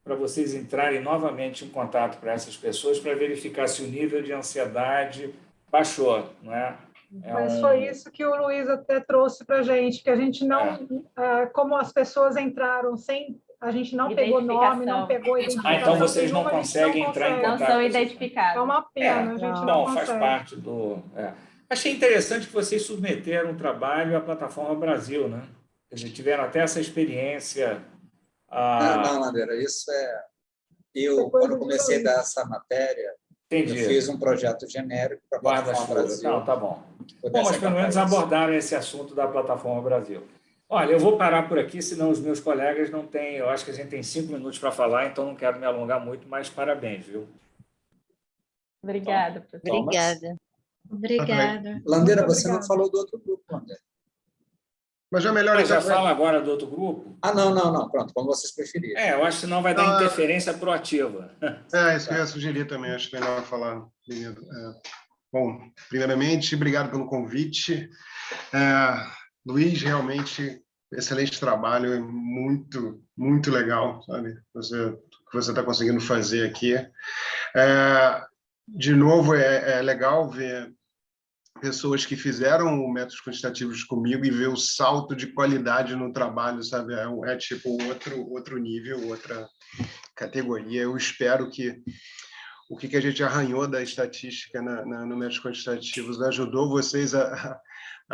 para vocês entrarem novamente em contato com essas pessoas para verificar se o nível de ansiedade baixou, não é? Mas foi isso que o Luiz até trouxe para a gente, que a gente não, como as pessoas entraram sem, a gente não pegou nome, não pegou identificação. Então vocês não conseguem entrar em contato. Não são identificados. É uma pena, a gente não consegue. Faz parte do... Achei interessante que vocês submeteram o trabalho à Plataforma Brasil, né? Quer dizer, tiveram até essa experiência... Não, Landeira, isso quando comecei a dar essa matéria, Entendi. Eu fiz um projeto genérico para a Plataforma Brasil. Não, tá bom. Bom, mas pelo menos abordaram esse assunto da Plataforma Brasil. Olha, eu vou parar por aqui, senão os meus colegas não têm... Eu acho que a gente tem 5 minutos para falar, então não quero me alongar muito, mas parabéns, viu? Obrigada, professor. Obrigada. Obrigada. Landeira, você não falou do outro grupo, Landeira. Mas é melhor... Já fala agora do outro grupo? Não. Pronto, como vocês preferirem. Eu acho que senão vai dar interferência proativa. Isso que eu ia sugerir também, acho melhor falar primeiro. Bom, primeiramente, obrigado pelo convite. Luiz, realmente, excelente trabalho, é muito, muito legal, sabe? O que você está conseguindo fazer aqui. De novo, é legal ver pessoas que fizeram métodos quantitativos comigo e ver o salto de qualidade no trabalho, sabe? É tipo outro nível, outra categoria. Eu espero que o que a gente arranhou da estatística no métodos quantitativos ajudou vocês a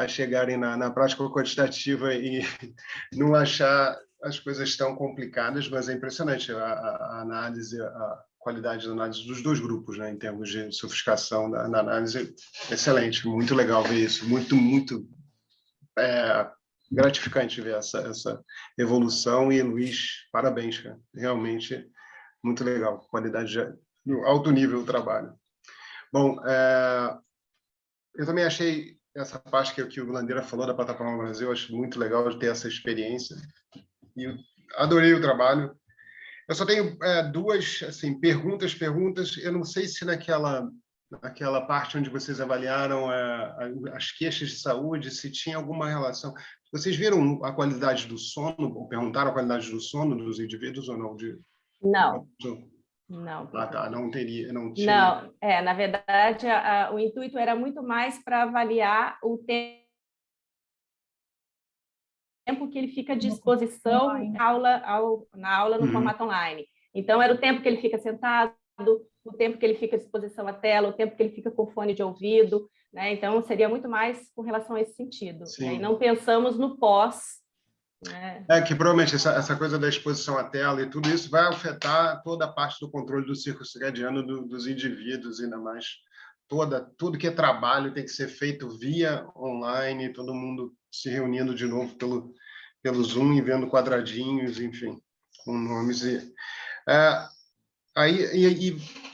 chegarem na prática quantitativa e não achar as coisas tão complicadas, mas é impressionante a análise, a qualidade da análise dos dois grupos, né, em termos de sofisticação da análise, excelente, muito legal ver isso, muito, muito gratificante ver essa evolução, e Luiz, parabéns, cara. Realmente muito legal, qualidade no alto nível do trabalho. Bom, eu também achei essa parte que o Landeira falou da Plataforma Brasil, acho muito legal de ter essa experiência, e eu adorei o trabalho. Eu só tenho duas assim, perguntas. Eu não sei se naquela parte onde vocês avaliaram as queixas de saúde, se tinha alguma relação. Vocês viram a qualidade do sono, ou perguntaram a qualidade do sono dos indivíduos ou não? Não. Não. Não tinha. Não, na verdade, o intuito era muito mais para avaliar o tempo que ele fica à disposição na aula no formato online. Então, era o tempo que ele fica sentado, o tempo que ele fica à disposição à tela, o tempo que ele fica com fone de ouvido, né? Então, seria muito mais com relação a esse sentido. Né? E não pensamos no pós. Né? Que provavelmente essa coisa da exposição à tela e tudo isso vai afetar toda a parte do controle do ciclo circadiano dos indivíduos, ainda mais tudo que é trabalho tem que ser feito via online, todo mundo se reunindo de novo pelo Zoom e vendo quadradinhos, enfim, com nomes. E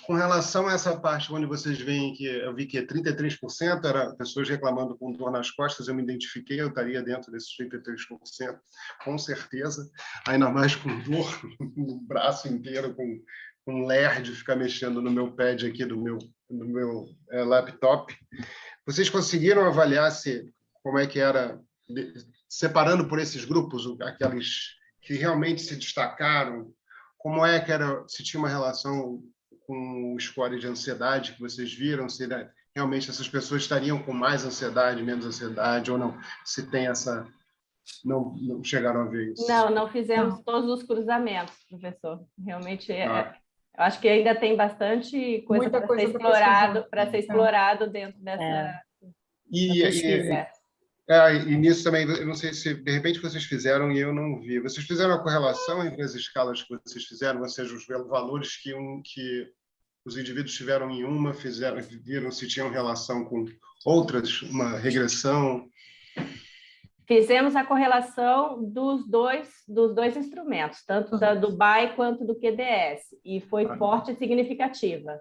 com relação a essa parte onde vocês veem que eu vi que 33% era pessoas reclamando com dor nas costas, eu me identifiquei, eu estaria dentro desses 33%, com certeza, ainda mais com dor no braço inteiro, com ler de ficar mexendo no meu pad aqui do meu laptop. Vocês conseguiram avaliar como é que era, separando por esses grupos, aqueles que realmente se destacaram, como é que era, se tinha uma relação com o score de ansiedade que vocês viram, se realmente essas pessoas estariam com mais ansiedade, menos ansiedade, ou não, se tem essa... Não chegaram a ver isso? Não fizemos todos os cruzamentos, professor. Realmente, eu acho que ainda tem bastante coisa para ser explorado dentro dessa pesquisa. E nisso também, eu não sei se de repente vocês fizeram e eu não vi. Vocês fizeram a correlação entre as escalas que vocês fizeram, ou seja, os valores que os indivíduos tiveram em uma, viram se tinham relação com outras, uma regressão? Fizemos a correlação dos dois instrumentos, tanto do BAI quanto do QDS, e foi forte e significativa.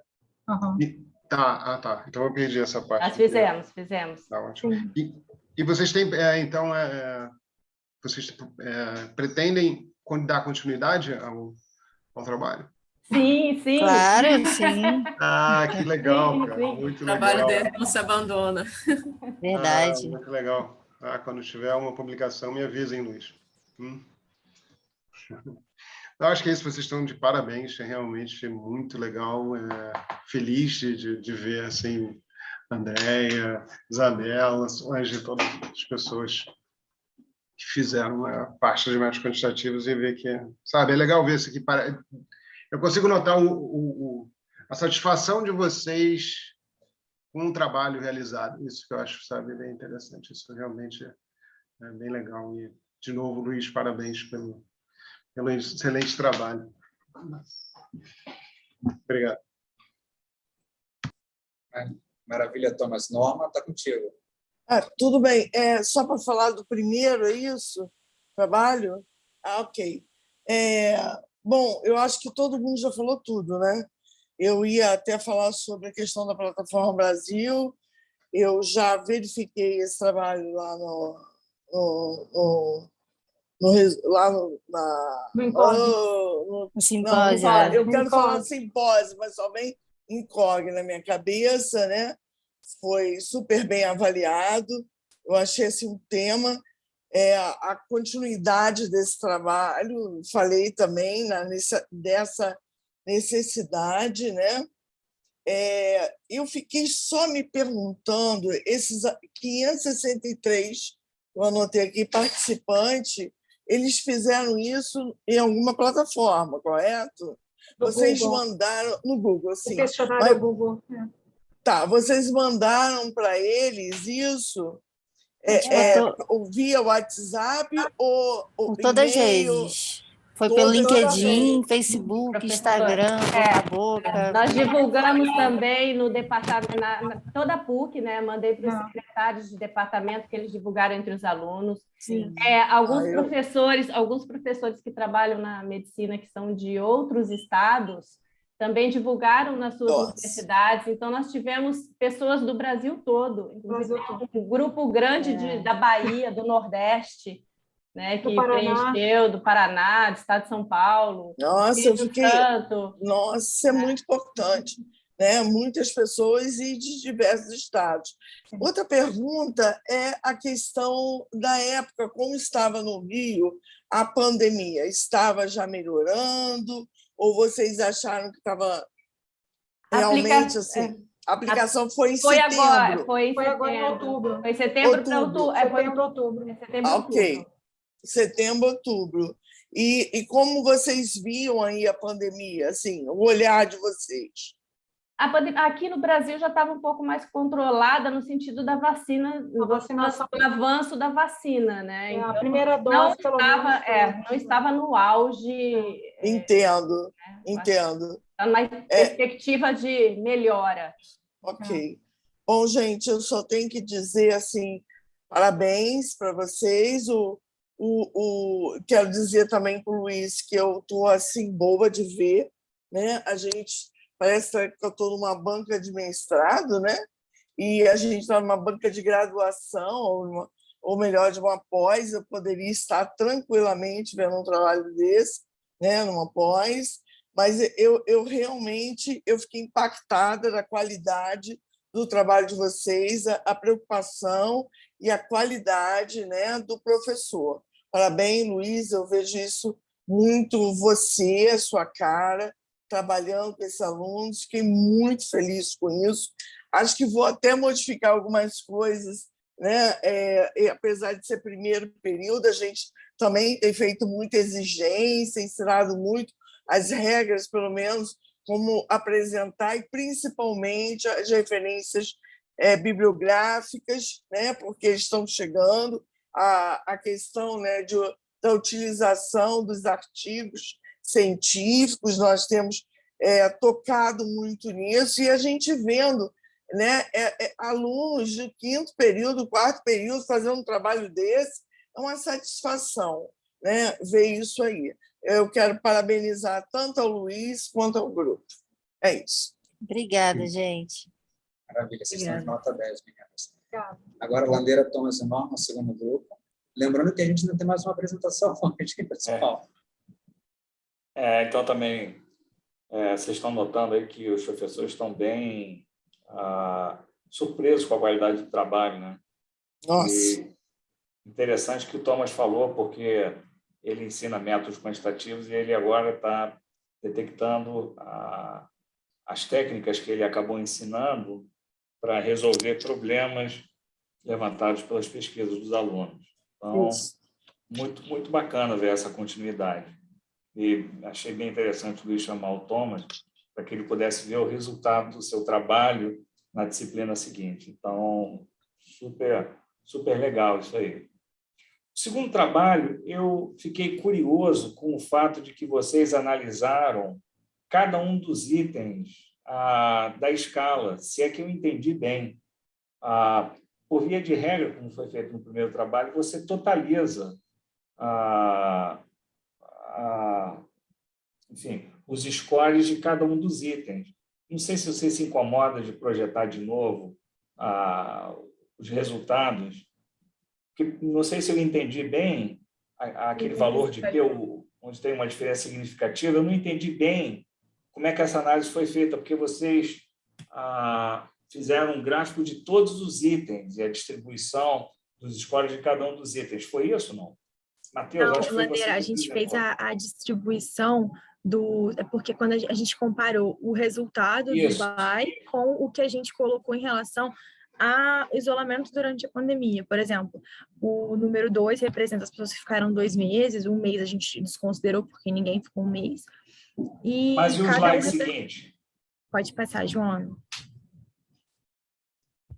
Tá. Então eu perdi essa parte. Mas fizemos. Tá ótimo. E vocês têm, então, vocês pretendem dar continuidade ao trabalho? Sim. Claro, sim. Que legal, cara. Sim. Muito legal. O trabalho dele não se abandona. Verdade. Muito legal. Quando tiver uma publicação, me avisem, Luiz. Eu acho que é isso, vocês estão de parabéns, é realmente muito legal, feliz de ver assim, Andréia, Isabela, Solange, todas as pessoas que fizeram a parte de métodos quantitativos e ver que, sabe, é legal ver isso aqui. Eu consigo notar a satisfação de vocês com o trabalho realizado. Isso que eu acho, sabe, bem interessante. Isso realmente é bem legal. E, de novo, Luiz, parabéns pelo excelente trabalho. Obrigado. Maravilha, Thomas. Norma, está contigo. Tudo bem. Só para falar do primeiro, é isso? Trabalho? Ok. Bom, eu acho que todo mundo já falou tudo, né? Eu ia até falar sobre a questão da Plataforma Brasil. Eu já verifiquei esse trabalho lá no simpósio. Eu quero falar simpósio, mas só bem incógnito na minha cabeça, né? Foi super bem avaliado. Eu achei assim, um tema, a continuidade desse trabalho, falei também dessa necessidade, né? Eu fiquei só me perguntando, esses 563, eu anotei aqui, participantes, eles fizeram isso em alguma plataforma, correto? Vocês Google. Mandaram no Google, sim. O questionário Google. Tá, vocês mandaram para eles isso via WhatsApp ou por todas as redes. Foi pelo LinkedIn, Facebook, Instagram, boca a boca. Nós divulgamos também no departamento, toda a PUC, né? Mandei para os secretários de departamento que eles divulgaram entre os alunos. Sim. Alguns professores que trabalham na medicina, que são de outros estados, também divulgaram nas suas universidades. Então, nós tivemos pessoas do Brasil todo, inclusive um grupo grande da Bahia, do Nordeste, né, que preencheu, do Paraná, do estado de São Paulo. Nossa, Nossa, é muito importante, né? Muitas pessoas e de diversos estados. Outra pergunta é a questão da época, como estava no Rio a pandemia. Estava já melhorando ou vocês acharam que estava realmente assim? A aplicação foi em setembro. Agora, foi agora em outubro. Foi em setembro para outubro. Ok. Setembro, outubro. E como vocês viam aí a pandemia, assim, o olhar de vocês? Aqui no Brasil já estava um pouco mais controlada no sentido da vacina, do avanço da vacina, né? Então, a primeira dose, pelo menos, não estava no auge. Entendo. Está numa perspectiva de melhora. Ok. Bom, gente, eu só tenho que dizer assim, parabéns para vocês. Quero dizer também para o Luiz que eu estou assim, boba de ver, né? A gente parece que eu estou numa banca de mestrado, né? E a gente está numa banca de graduação, ou melhor, de uma pós. Eu poderia estar tranquilamente vendo um trabalho desse, né? Numa pós, mas eu realmente fiquei impactada da qualidade do trabalho de vocês, a preocupação e a qualidade, né, do professor. Parabéns, Luiz, eu vejo isso muito você, a sua cara, trabalhando com esses alunos, fiquei muito feliz com isso. Acho que vou até modificar algumas coisas, né? Apesar de ser primeiro período, a gente também tem feito muita exigência, ensinado muito as regras, pelo menos, como apresentar, e principalmente as referências bibliográficas, né? Porque eles estão chegando, a questão, né, da utilização dos artigos científicos, nós temos tocado muito nisso, e a gente vendo, né, alunos de 5º período, 4º período fazendo um trabalho desse, é uma satisfação, né, ver isso aí. Eu quero parabenizar tanto ao Luiz quanto ao grupo. É isso. Obrigada, gente. Maravilha, vocês estão de nota 10, meninas. Agora, Landeira, Thomas e Norma, segundo grupo. Lembrando que a gente ainda tem mais uma apresentação hoje, pessoal. Então, também, vocês estão notando aí que os professores estão bem surpresos com a qualidade do trabalho, né? Nossa! E interessante que o Thomas falou, porque ele ensina métodos quantitativos e ele agora está detectando as técnicas que ele acabou ensinando para resolver problemas levantados pelas pesquisas dos alunos. Então, muito bacana ver essa continuidade. E achei bem interessante o Luiz chamar o Thomas para que ele pudesse ver o resultado do seu trabalho na disciplina seguinte. Então, super legal isso aí. O segundo trabalho, eu fiquei curioso com o fato de que vocês analisaram cada um dos itens da escala, se é que eu entendi bem. Por via de regra, como foi feito no primeiro trabalho, você totaliza enfim, os scores de cada um dos itens. Não sei se você se incomoda de projetar de novo os resultados, porque não sei se eu entendi bem aquele valor de P, onde tem uma diferença significativa, eu não entendi bem como é que essa análise foi feita, porque vocês fizeram um gráfico de todos os itens e a distribuição dos scores de cada um dos itens. Foi isso ou não? Matheus, Não, acho que foi Ladeira, a gente fez a distribuição porque quando a gente comparou o resultado do BAI com o que a gente colocou em relação a isolamento durante a pandemia. Por exemplo, o número 2 representa as pessoas que ficaram 2 meses, 1 mês a gente desconsiderou porque ninguém ficou 1 mês. Mas e o slide seguinte? Pode passar, Joana.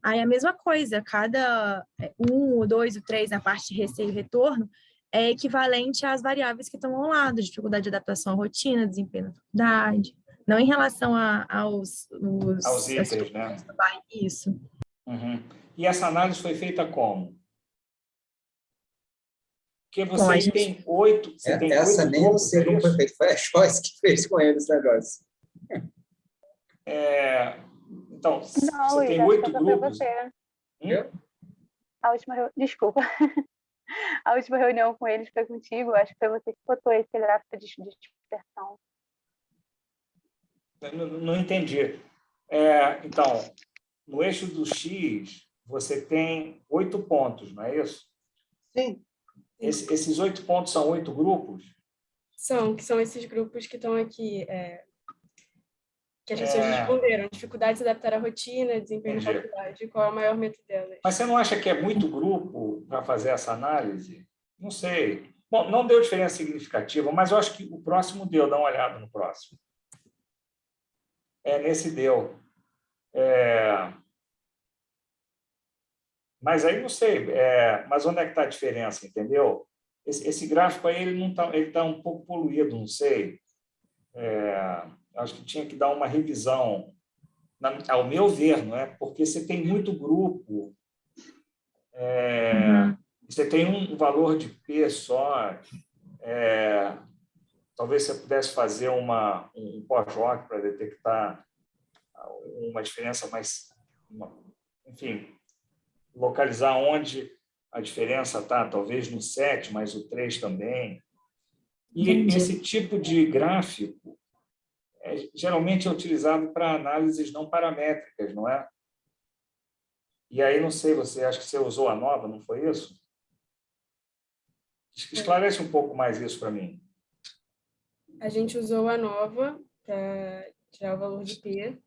Aí a mesma coisa, cada 1, o 2, o 3 na parte de receio e retorno é equivalente às variáveis que estão ao lado, dificuldade de adaptação à rotina, desempenho na faculdade, não em relação aos itens, né? Isso. Uhum. E essa análise foi feita como? Porque você tem 8... Essa nem eu sei como foi feita, foi a Joyce que fez com eles o negócio. Então, não, você Luiz, tem acho 8 que foi grupos. você. A última Desculpa. A última reunião com eles foi contigo, acho que foi você que botou esse gráfico de dispersão. Não entendi. Então, no eixo do X, você tem 8 pontos, não é isso? Sim. Esses 8 pontos são 8 grupos? Que são esses grupos que estão aqui, que as pessoas responderam. Dificuldade de se adaptar à rotina, desempenho na faculdade, qual é o maior medo delas. Mas você não acha que é muito grupo para fazer essa análise? Não sei. Bom, não deu diferença significativa, mas eu acho que o próximo deu. Dá uma olhada no próximo. Nesse deu. Mas aí não sei. Mas onde é que está a diferença, entendeu? Esse gráfico aí ele tá um pouco poluído, não sei. Acho que tinha que dar uma revisão, ao meu ver, não é? Porque você tem muito grupo, você tem um valor de P só, talvez você pudesse fazer um pós-hoc para detectar uma diferença mais, enfim, localizar onde a diferença está, talvez no 7, mas o 3 também. E esse tipo de gráfico geralmente é utilizado para análises não paramétricas, não é? E aí, não sei, acho que você usou a nova, não foi isso? Esclarece um pouco mais isso para mim. A gente usou a nova para tirar o valor de P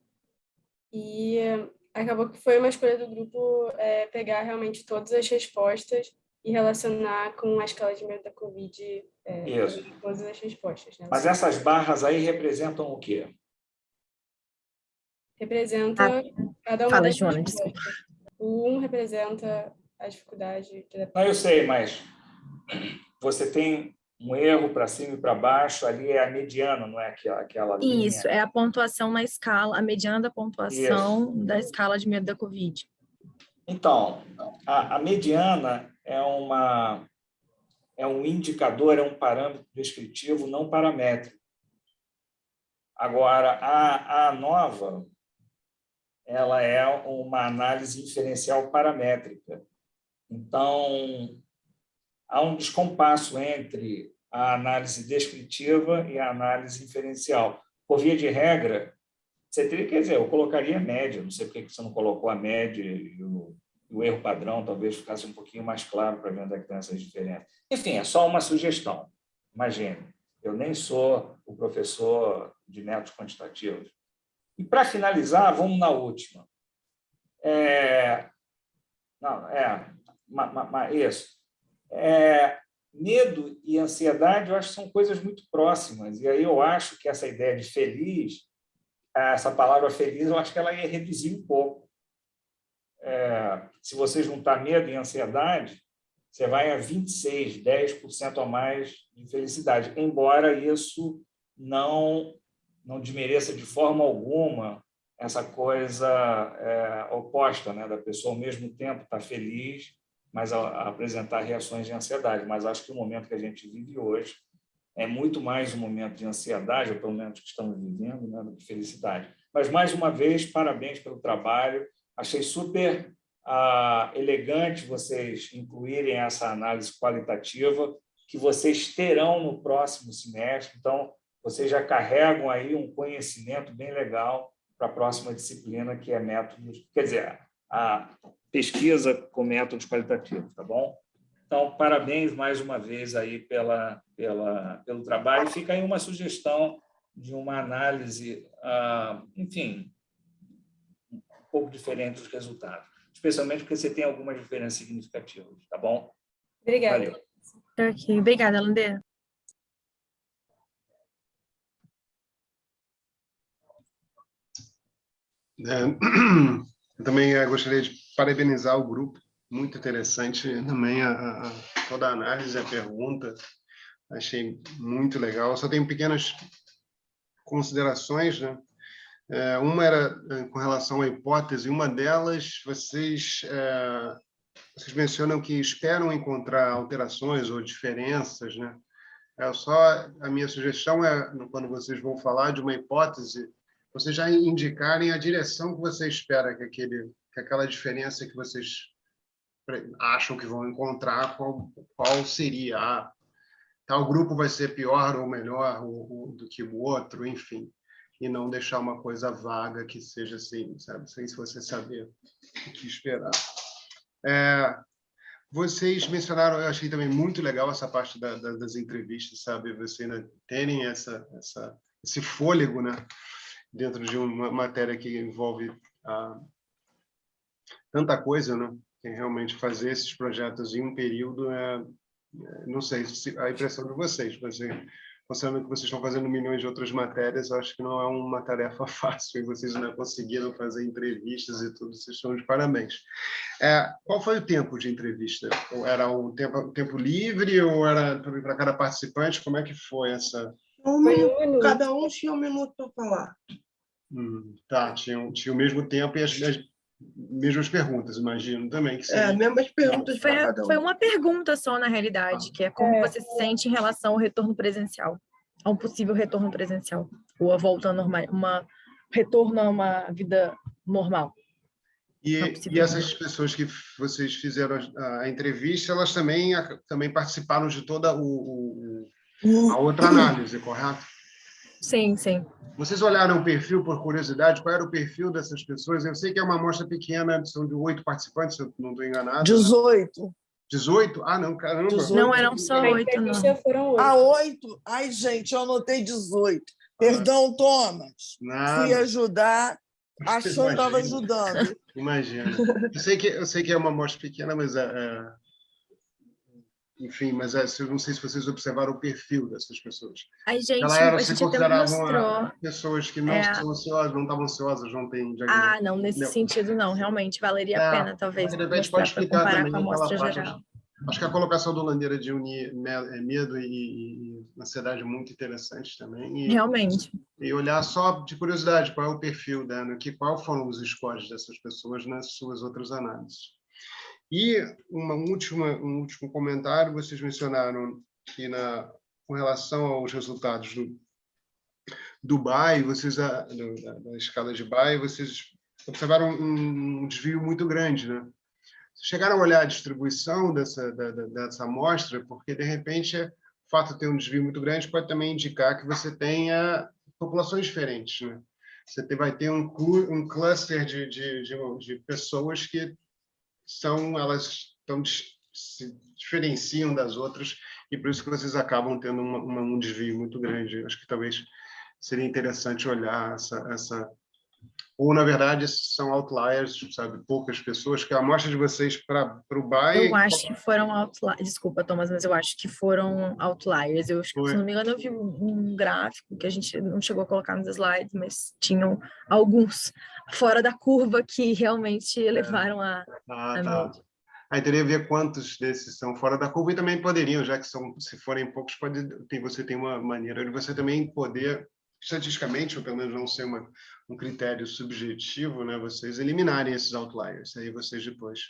e acabou que foi uma escolha do grupo pegar realmente todas as respostas e relacionar com a escala de medo da Covid, todas as respostas. Né? Mas essas barras aí representam o quê? Representa cada uma Fala, das Joana, respostas. desculpa. O 1 representa a dificuldade de adaptação. Não, eu sei, mas você tem um erro para cima e para baixo, ali é a mediana, não é aquela linha? Isso, é a pontuação na escala, a mediana da pontuação da escala de medo da Covid. Então, a mediana é um indicador, é um parâmetro descritivo não paramétrico. Agora, a nova, ela é uma análise inferencial paramétrica. Então, há um descompasso entre a análise descritiva e a análise inferencial. Por via de regra, você teria, quer dizer, eu colocaria a média, não sei por que você não colocou a média e o erro padrão, talvez ficasse um pouquinho mais claro para ver onde é que tem essas diferenças. Enfim, é só uma sugestão. Imagine, eu nem sou o professor de métodos quantitativos. E, para finalizar, vamos na última. Isso. Medo e ansiedade, eu acho que são coisas muito próximas. E aí eu acho que essa ideia de feliz, essa palavra feliz, eu acho que ela ia reduzir um pouco. Se você juntar medo e ansiedade, você vai a 26, 10% a mais de felicidade, embora isso não desmereça de forma alguma essa coisa oposta, né, da pessoa ao mesmo tempo estar feliz, mas apresentar reações de ansiedade. Mas acho que o momento que a gente vive hoje é muito mais um momento de ansiedade, ou pelo menos que estamos vivendo, né, do que felicidade. Mas, mais uma vez, parabéns pelo trabalho. Achei super elegante vocês incluírem essa análise qualitativa, que vocês terão no próximo semestre. Então, vocês já carregam aí um conhecimento bem legal para a próxima disciplina, que é métodos, quer dizer, a pesquisa com métodos qualitativos, tá bom? Então, parabéns mais uma vez aí pelo trabalho. Fica aí uma sugestão de uma análise, enfim, um pouco diferente dos resultados, especialmente porque você tem algumas diferenças significativas, tá bom? Obrigada. Valeu. Ok, obrigada, Landê. Eu também gostaria de parabenizar o grupo, muito interessante também toda a análise, a pergunta, achei muito legal. Eu só tenho pequenas considerações, né? Uma era com relação à hipótese, uma delas, vocês mencionam que esperam encontrar alterações ou diferenças, né? A minha sugestão é, quando vocês vão falar de uma hipótese, vocês já indicarem a direção que você espera que aquela diferença que vocês acham que vão encontrar, qual seria. Tal grupo vai ser pior ou melhor do que o outro, enfim. E não deixar uma coisa vaga que seja assim, sabe? Sem você saber o que esperar. Vocês mencionaram, eu achei também muito legal essa parte das entrevistas, sabe? Você ainda terem esse fôlego, né? Dentro de uma matéria que envolve tanta coisa, né? Que realmente fazer esses projetos em um período não sei a impressão de vocês, mas considerando que vocês estão fazendo milhões de outras matérias, eu acho que não é uma tarefa fácil, e vocês ainda conseguiram fazer entrevistas e tudo, vocês estão de parabéns. Qual foi o tempo de entrevista? Ou era um tempo livre, ou era para cada participante? Como é que foi essa... Cada um tinha um minuto para falar. Tá, tinha o mesmo tempo e as mesmas perguntas, imagino também. Que seria... mesmas perguntas para cada um. Foi uma pergunta só, na realidade, que é como você se sente em relação ao retorno presencial, a um possível retorno presencial, ou a volta normal, retorno a uma vida normal. E essas pessoas que vocês fizeram a entrevista, elas também participaram de toda a outra análise, correto? Sim, sim. Vocês olharam o perfil por curiosidade? Qual era o perfil dessas pessoas? Eu sei que é uma amostra pequena, são de 8 participantes, se eu não estou enganado. 18. 18? Ah, não, caramba. 18. Não eram só 8, não. Foram 8. 8? Ai, gente, eu anotei 18. Perdão, Thomas. Nada. Fui ajudar, achando que estava ajudando. Imagina. Eu sei que é uma amostra pequena, mas enfim, mas eu não sei se vocês observaram o perfil dessas pessoas. Ai, gente, a gente se até mostrou. Pessoas que não são ansiosas, não estavam ansiosas, não têm diagnóstico. Não, nesse sentido não, realmente valeria a pena, talvez, De repente pode explicar comparar também com a amostra aquela geral. parte. Acho que a colocação do Landeira de unir medo e ansiedade é muito interessante também. Realmente. E olhar só de curiosidade qual é o perfil, né? Qual foram os scores dessas pessoas nas suas outras análises. E um último comentário, vocês mencionaram que com relação aos resultados do BAI, da escala de BAI, vocês observaram um desvio muito grande, né? Chegaram a olhar a distribuição dessa amostra, porque, de repente, o fato de ter um desvio muito grande pode também indicar que você tenha populações diferentes, né? Você vai ter um cluster de pessoas que elas estão se diferenciam das outras, e por isso que vocês acabam tendo um desvio muito grande. Acho que talvez seria interessante olhar essa... Ou, na verdade, são outliers, sabe? Poucas pessoas, que a amostra de vocês para o BAE... Eu acho que foram outliers. Desculpa, Thomas, mas eu acho que foram outliers. Se não me engano, eu vi um gráfico que a gente não chegou a colocar nos slides, mas tinham alguns fora da curva que realmente levaram a média. Aí teria que ver quantos desses são fora da curva, e também poderiam, já que se forem poucos, você tem uma maneira de você também poder, estatisticamente, ou pelo menos não ser um critério subjetivo, né, vocês eliminarem esses outliers. Aí vocês depois,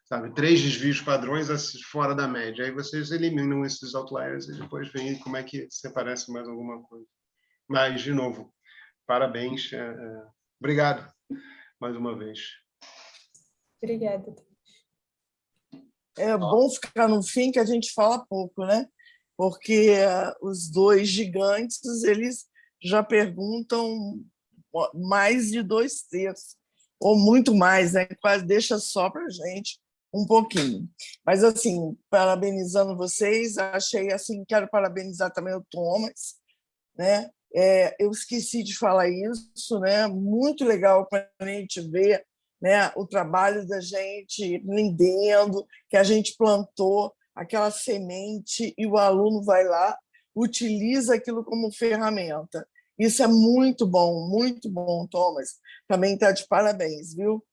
sabe, 3 desvios padrões fora da média, aí vocês eliminam esses outliers e depois veem como é que se parece mais alguma coisa. Mas, de novo, parabéns. Obrigado mais uma vez. Obrigada. É bom ficar no fim, que a gente fala pouco, né? Porque os 2 gigantes, eles já perguntam mais de 2/3, ou muito mais, né? Quase deixa só para a gente um pouquinho. Mas, assim, parabenizando vocês, achei assim, quero parabenizar também o Thomas, né? Eu esqueci de falar isso, né? Muito legal para a gente ver, né, o trabalho da gente rendendo, que a gente plantou aquela semente e o aluno vai lá, utiliza aquilo como ferramenta. Isso é muito bom, Thomas. Também está de parabéns, viu?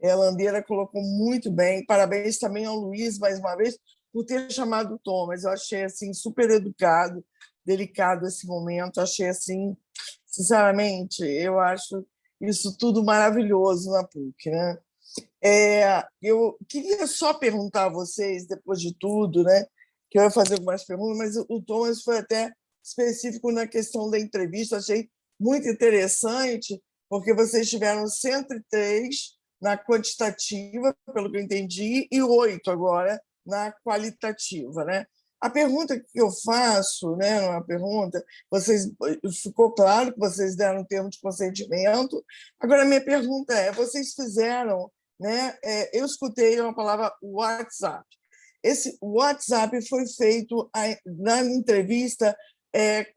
A Landeira colocou muito bem. Parabéns também ao Luiz, mais uma vez, por ter chamado o Thomas. Eu achei assim, super educado, delicado esse momento. Achei assim, sinceramente, eu acho isso tudo maravilhoso na PUC, né? Eu queria só perguntar a vocês, depois de tudo, né, que eu ia fazer algumas perguntas, mas o Thomas foi até específico na questão da entrevista, achei muito interessante, porque vocês tiveram 103 na quantitativa, pelo que eu entendi, e 8 agora na qualitativa, né? A pergunta que eu faço, né, uma pergunta, ficou claro que vocês deram um termo de consentimento. Agora, a minha pergunta vocês fizeram, né, eu escutei uma palavra WhatsApp. Esse WhatsApp foi feito na entrevista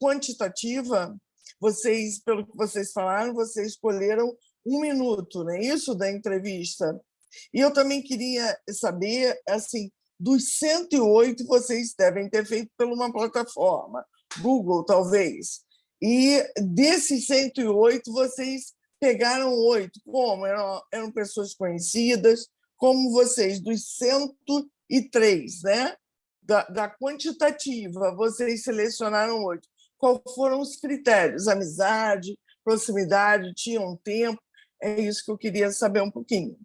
quantitativa. Vocês, pelo que vocês falaram, vocês escolheram 1 minuto, não é isso, da entrevista? E eu também queria saber, assim, dos 108, vocês devem ter feito por uma plataforma, Google, talvez. E desses 108, vocês pegaram 8. Como? Eram pessoas conhecidas? Como vocês, dos 103, né? Da quantitativa, vocês selecionaram 8. Quais foram os critérios? Amizade, proximidade, tinham tempo? É isso que eu queria saber um pouquinho.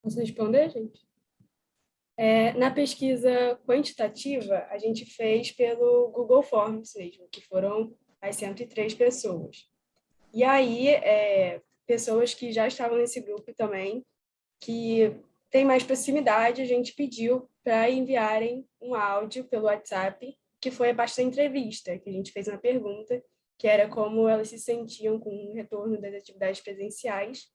Posso responder, gente? Na pesquisa quantitativa, a gente fez pelo Google Forms mesmo, que foram as 103 pessoas. E aí, pessoas que já estavam nesse grupo também, que têm mais proximidade, a gente pediu para enviarem um áudio pelo WhatsApp, que foi a parte da entrevista, que a gente fez uma pergunta, que era como elas se sentiam com o retorno das atividades presenciais.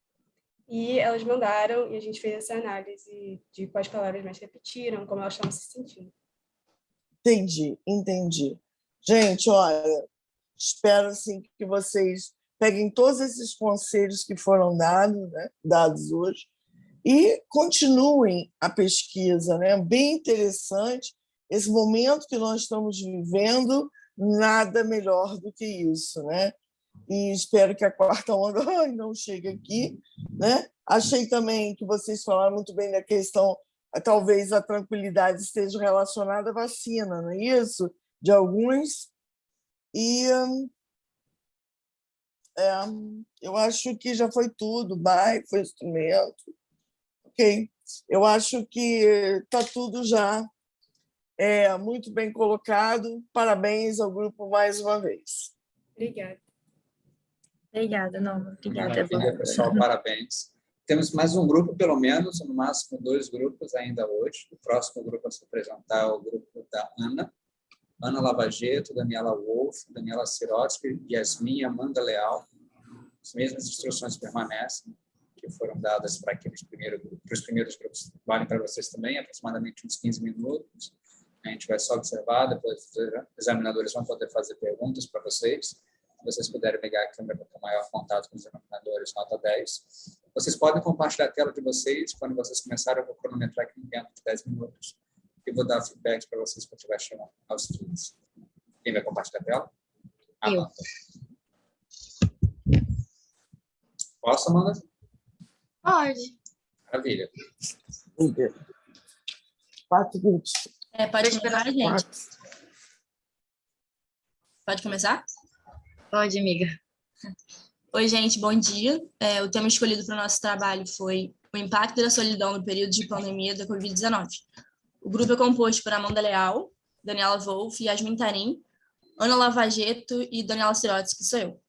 E elas mandaram, e a gente fez essa análise de quais palavras mais repetiram, como elas estavam se sentindo. Entendi. Gente, olha, espero assim, que vocês peguem todos esses conselhos que foram dados hoje e continuem a pesquisa, né? Bem interessante esse momento que nós estamos vivendo, nada melhor do que isso, né? E espero que a 4ª onda não chegue aqui, né? Achei também que vocês falaram muito bem da questão, talvez a tranquilidade esteja relacionada à vacina, não é isso? De alguns. E eu acho que já foi tudo, foi instrumento. Ok. Eu acho que está tudo já muito bem colocado. Parabéns ao grupo mais uma vez. Obrigada. Obrigada, Norma. Obrigada. Maravilha, pessoal, parabéns. Temos mais um grupo, pelo menos, no máximo 2 grupos ainda hoje. O próximo grupo a se apresentar é o grupo da Ana Lavageto, Daniela Wolff, Daniela Sirotsky, Yasmin, Amanda Leal. As mesmas instruções permanecem. que foram dadas para os primeiros grupos valem para vocês também, aproximadamente uns 15 minutos. A gente vai só observar, depois os examinadores vão poder fazer perguntas para vocês. Se vocês puderem ligar a câmera para ter maior contato com os examinadores, nota 10. Vocês podem compartilhar a tela de vocês. Quando vocês começarem, eu vou cronometrar aqui no tempo de 10 minutos e vou dar feedback para vocês quando estiver chegando aos 15. Quem vai compartilhar a tela? Amanda. Posso, Amanda? Pode. Maravilha. 4:20. Pode começar, gente? Pode começar? Pode, amiga. Oi, gente, bom dia. O tema escolhido para o nosso trabalho foi o impacto da solidão no período de pandemia da Covid-19. O grupo é composto por Amanda Leal, Daniela Wolff, Yasmin Tarim, Ana Lavageto e Daniela Sirotes, que sou eu.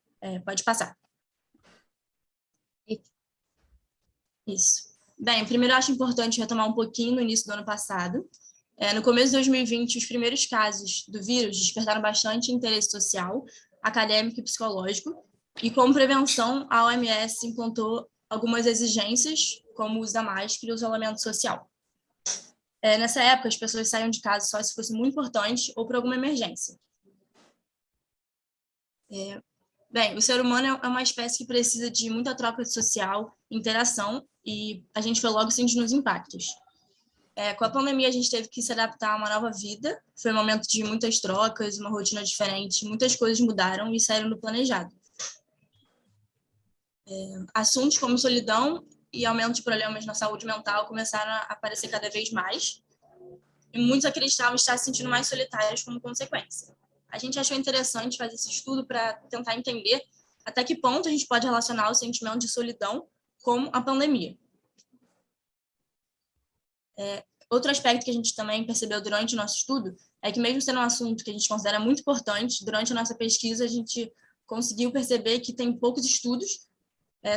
Pode passar. Isso. Bem, primeiro eu acho importante retomar um pouquinho no início do ano passado. No começo de 2020, os primeiros casos do vírus despertaram bastante interesse social, acadêmico e psicológico, e como prevenção, a OMS implantou algumas exigências, como o uso da máscara e o isolamento social. Nessa época, as pessoas saíam de casa só se fosse muito importante ou por alguma emergência. Bem, o ser humano é uma espécie que precisa de muita troca social, interação, e a gente foi logo sentindo os impactos. Com a pandemia, a gente teve que se adaptar a uma nova vida. Foi um momento de muitas trocas, uma rotina diferente, muitas coisas mudaram e saíram do planejado. Assuntos como solidão e aumento de problemas na saúde mental começaram a aparecer cada vez mais, e muitos acreditavam estar se sentindo mais solitários como consequência. A gente achou interessante fazer esse estudo para tentar entender até que ponto a gente pode relacionar o sentimento de solidão com a pandemia. Outro aspecto que a gente também percebeu durante o nosso estudo é que, mesmo sendo um assunto que a gente considera muito importante, durante a nossa pesquisa a gente conseguiu perceber que tem poucos estudos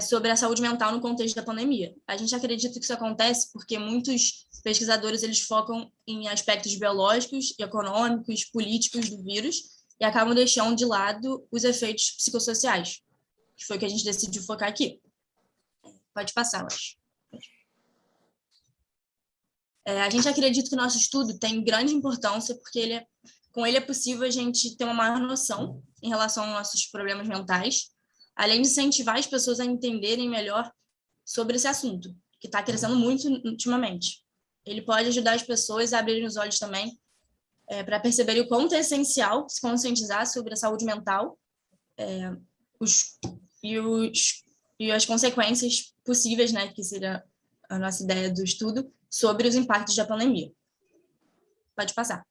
sobre a saúde mental no contexto da pandemia. A gente acredita que isso acontece porque muitos pesquisadores eles focam em aspectos biológicos, econômicos, políticos do vírus e acabam deixando de lado os efeitos psicossociais, que foi o que a gente decidiu focar aqui. Pode passar, eu acho. A gente acredita que o nosso estudo tem grande importância porque com ele é possível a gente ter uma maior noção em relação aos nossos problemas mentais, além de incentivar as pessoas a entenderem melhor sobre esse assunto, que está crescendo muito ultimamente. Ele pode ajudar as pessoas a abrirem os olhos também para perceberem o quanto é essencial se conscientizar sobre a saúde mental e as consequências possíveis, né, que seria a nossa ideia do estudo, sobre os impactos da pandemia. Pode passar.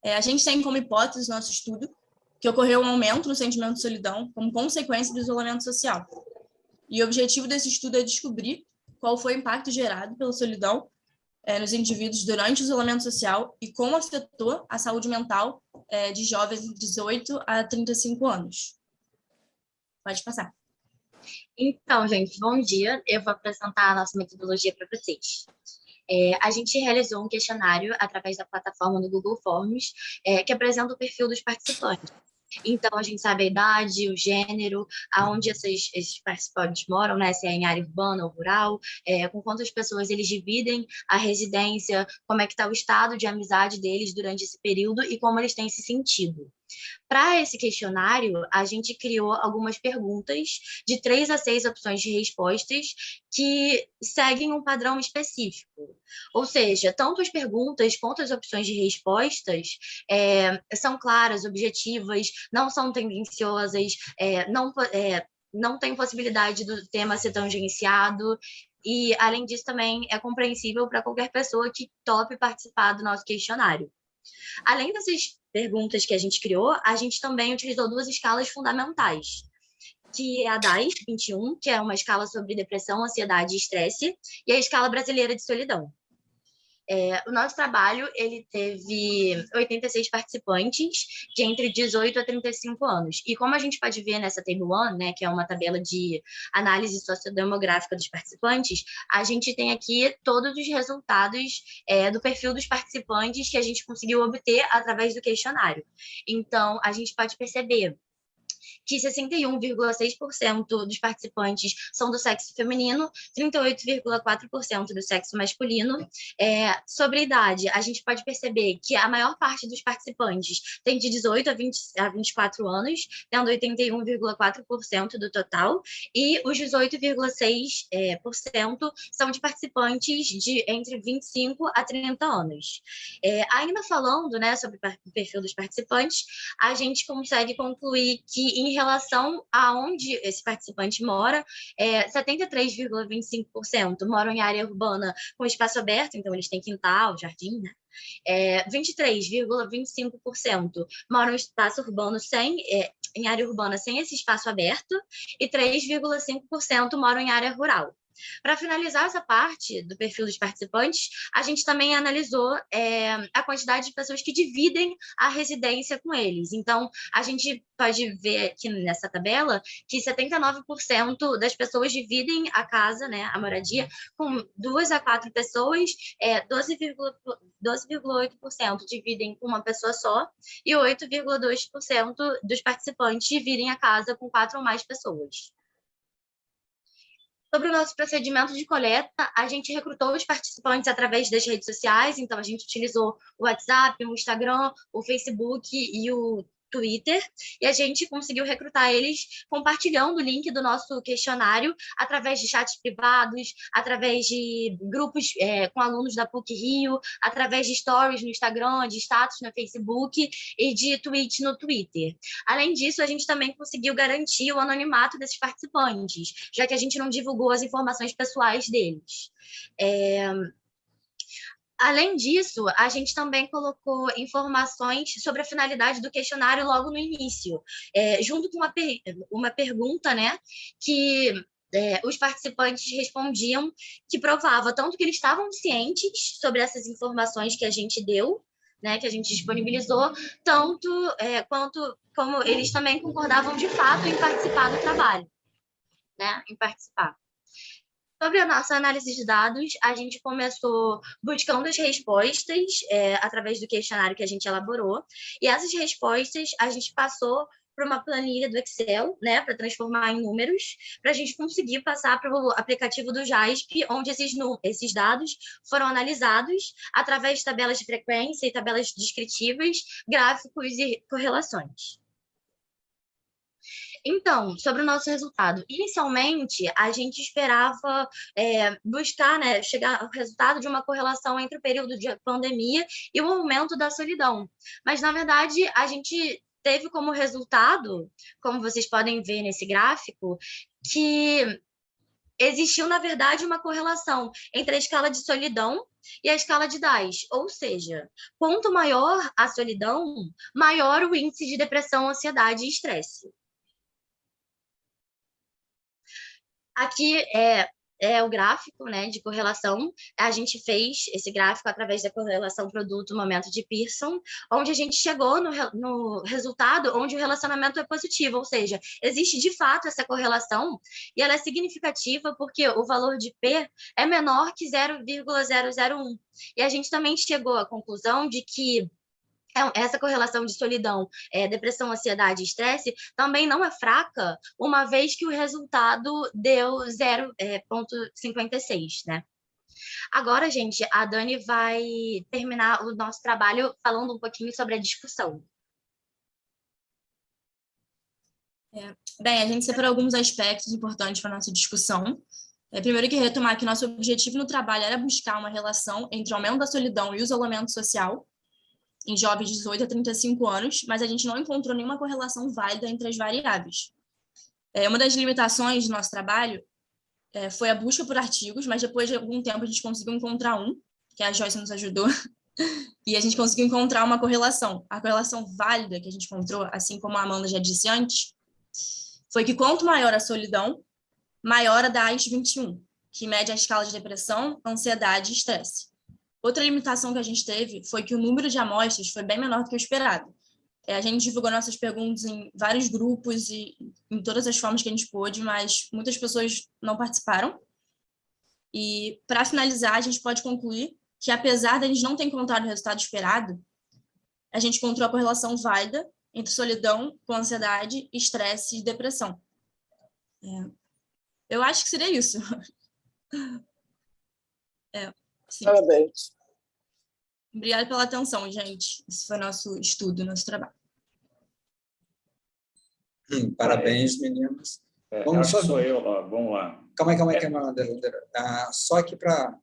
A gente tem como hipótese no nosso estudo que ocorreu um aumento no sentimento de solidão como consequência do isolamento social. E o objetivo desse estudo é descobrir qual foi o impacto gerado pela solidão nos indivíduos durante o isolamento social e como afetou a saúde mental de jovens de 18 a 35 anos. Pode passar. Então, gente, bom dia. Eu vou apresentar a nossa metodologia para vocês. A gente realizou um questionário através da plataforma do Google Forms, que apresenta o perfil dos participantes. Então, a gente sabe a idade, o gênero, aonde esses participantes moram, né? Se é em área urbana ou rural, com quantas pessoas eles dividem a residência, como é que está o estado de amizade deles durante esse período e como eles têm se sentido. Para esse questionário, a gente criou algumas perguntas de 3 a 6 opções de respostas que seguem um padrão específico. Ou seja, tanto as perguntas quanto as opções de respostas são claras, objetivas, não são tendenciosas, não tem possibilidade do tema ser tangenciado. E, além disso, também é compreensível para qualquer pessoa que tope participar do nosso questionário. Além dessas perguntas que a gente criou, a gente também utilizou 2 escalas fundamentais, que é a DAIS-21, que é uma escala sobre depressão, ansiedade e estresse, e a escala brasileira de solidão. O nosso trabalho ele teve 86 participantes de entre 18 a 35 anos. E como a gente pode ver nessa Table 1, né, que é uma tabela de análise sociodemográfica dos participantes, a gente tem aqui todos os resultados do perfil dos participantes que a gente conseguiu obter através do questionário. Então, a gente pode perceber que 61,6% dos participantes são do sexo feminino, 38,4% do sexo masculino. Sobre a idade, a gente pode perceber que a maior parte dos participantes tem de 18 a 24 anos, tendo 81,4% do total, e os 18,6% são de participantes de entre 25 a 30 anos. Ainda falando, né, sobre o perfil dos participantes, a gente consegue concluir que, em relação a onde esse participante mora, 73,25% moram em área urbana com espaço aberto, então eles têm quintal, jardim, né? 23,25% moram em espaço urbano em área urbana sem esse espaço aberto, e 3,5% moram em área rural. Para finalizar essa parte do perfil dos participantes, a gente também analisou a quantidade de pessoas que dividem a residência com eles. Então, a gente pode ver aqui nessa tabela que 79% das pessoas dividem a casa, né, a moradia, com 2 a 4 pessoas, 12,8% dividem com uma pessoa só, e 8,2% dos participantes dividem a casa com 4 ou mais pessoas. Sobre o nosso procedimento de coleta, a gente recrutou os participantes através das redes sociais, então a gente utilizou o WhatsApp, o Instagram, o Facebook e o Twitter, e a gente conseguiu recrutar eles compartilhando o link do nosso questionário através de chats privados, através de grupos com alunos da PUC-Rio, através de stories no Instagram, de status no Facebook e de tweets no Twitter. Além disso, a gente também conseguiu garantir o anonimato desses participantes, já que a gente não divulgou as informações pessoais deles. Além disso, a gente também colocou informações sobre a finalidade do questionário logo no início, junto com uma pergunta, né, que os participantes respondiam, que provava tanto que eles estavam cientes sobre essas informações que a gente deu, né, que a gente disponibilizou, tanto quanto como eles também concordavam de fato em participar do trabalho, né, em participar. Sobre a nossa análise de dados, a gente começou buscando as respostas através do questionário que a gente elaborou, e essas respostas a gente passou para uma planilha do Excel, né, para transformar em números, para a gente conseguir passar para o aplicativo do JASP, onde esses dados foram analisados através de tabelas de frequência e tabelas descritivas, gráficos e correlações. Então, sobre o nosso resultado, inicialmente a gente esperava buscar, né, chegar ao resultado de uma correlação entre o período de pandemia e o aumento da solidão. Mas, na verdade, a gente teve como resultado, como vocês podem ver nesse gráfico, que existiu, na verdade, uma correlação entre a escala de solidão e a escala de DAS, ou seja, quanto maior a solidão, maior o índice de depressão, ansiedade e estresse. Aqui é o gráfico, né, de correlação. A gente fez esse gráfico através da correlação produto-momento de Pearson, onde a gente chegou no resultado onde o relacionamento é positivo, ou seja, existe de fato essa correlação, e ela é significativa porque o valor de P é menor que 0,001. E a gente também chegou à conclusão de que essa correlação de solidão, depressão, ansiedade e estresse também não é fraca, uma vez que o resultado deu 0,56, né? Agora, gente, a Dani vai terminar o nosso trabalho falando um pouquinho sobre a discussão. Bem, a gente separou alguns aspectos importantes para a nossa discussão. Primeiro, que retomar que nosso objetivo no trabalho era buscar uma relação entre o aumento da solidão e o isolamento social em jovens de 18 a 35 anos, mas a gente não encontrou nenhuma correlação válida entre as variáveis. Uma das limitações do nosso trabalho foi a busca por artigos, mas depois de algum tempo a gente conseguiu encontrar um, que a Joyce nos ajudou, e a gente conseguiu encontrar uma correlação. A correlação válida que a gente encontrou, assim como a Amanda já disse antes, foi que quanto maior a solidão, maior a DAS 21, que mede a escala de depressão, ansiedade e estresse. Outra limitação que a gente teve foi que o número de amostras foi bem menor do que o esperado. A gente divulgou nossas perguntas em vários grupos e em todas as formas que a gente pôde, mas muitas pessoas não participaram. E, para finalizar, a gente pode concluir que, apesar de a gente não ter encontrado o resultado esperado, a gente encontrou a correlação válida entre solidão com ansiedade, estresse e depressão. Eu acho que seria isso. Sim. Parabéns. Obrigada pela atenção, gente. Esse foi nosso estudo, nosso trabalho. Parabéns, meninos. Vamos sou eu, vamos lá. Calma aí, Bandeira. Só aqui para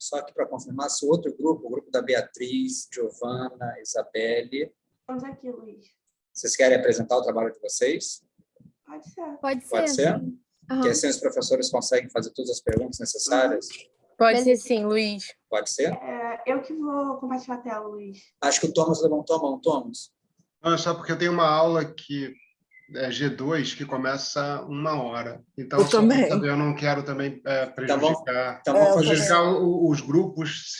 confirmar, se o outro grupo, o grupo da Beatriz, Giovana, Isabelle... Vamos aqui, Luiz. Vocês querem apresentar o trabalho de vocês? Pode ser. Pode ser? Sim. Porque assim os professores conseguem fazer todas as perguntas necessárias? Pode ser sim, Luiz. Pode ser? Eu que vou compartilhar a tela, Luiz. Acho que o Thomas levantou a mão. Thomas? Não, é só porque eu tenho uma aula que é G2 que começa 1h. Então, eu também. Eu não quero também prejudicar, prejudicar os grupos.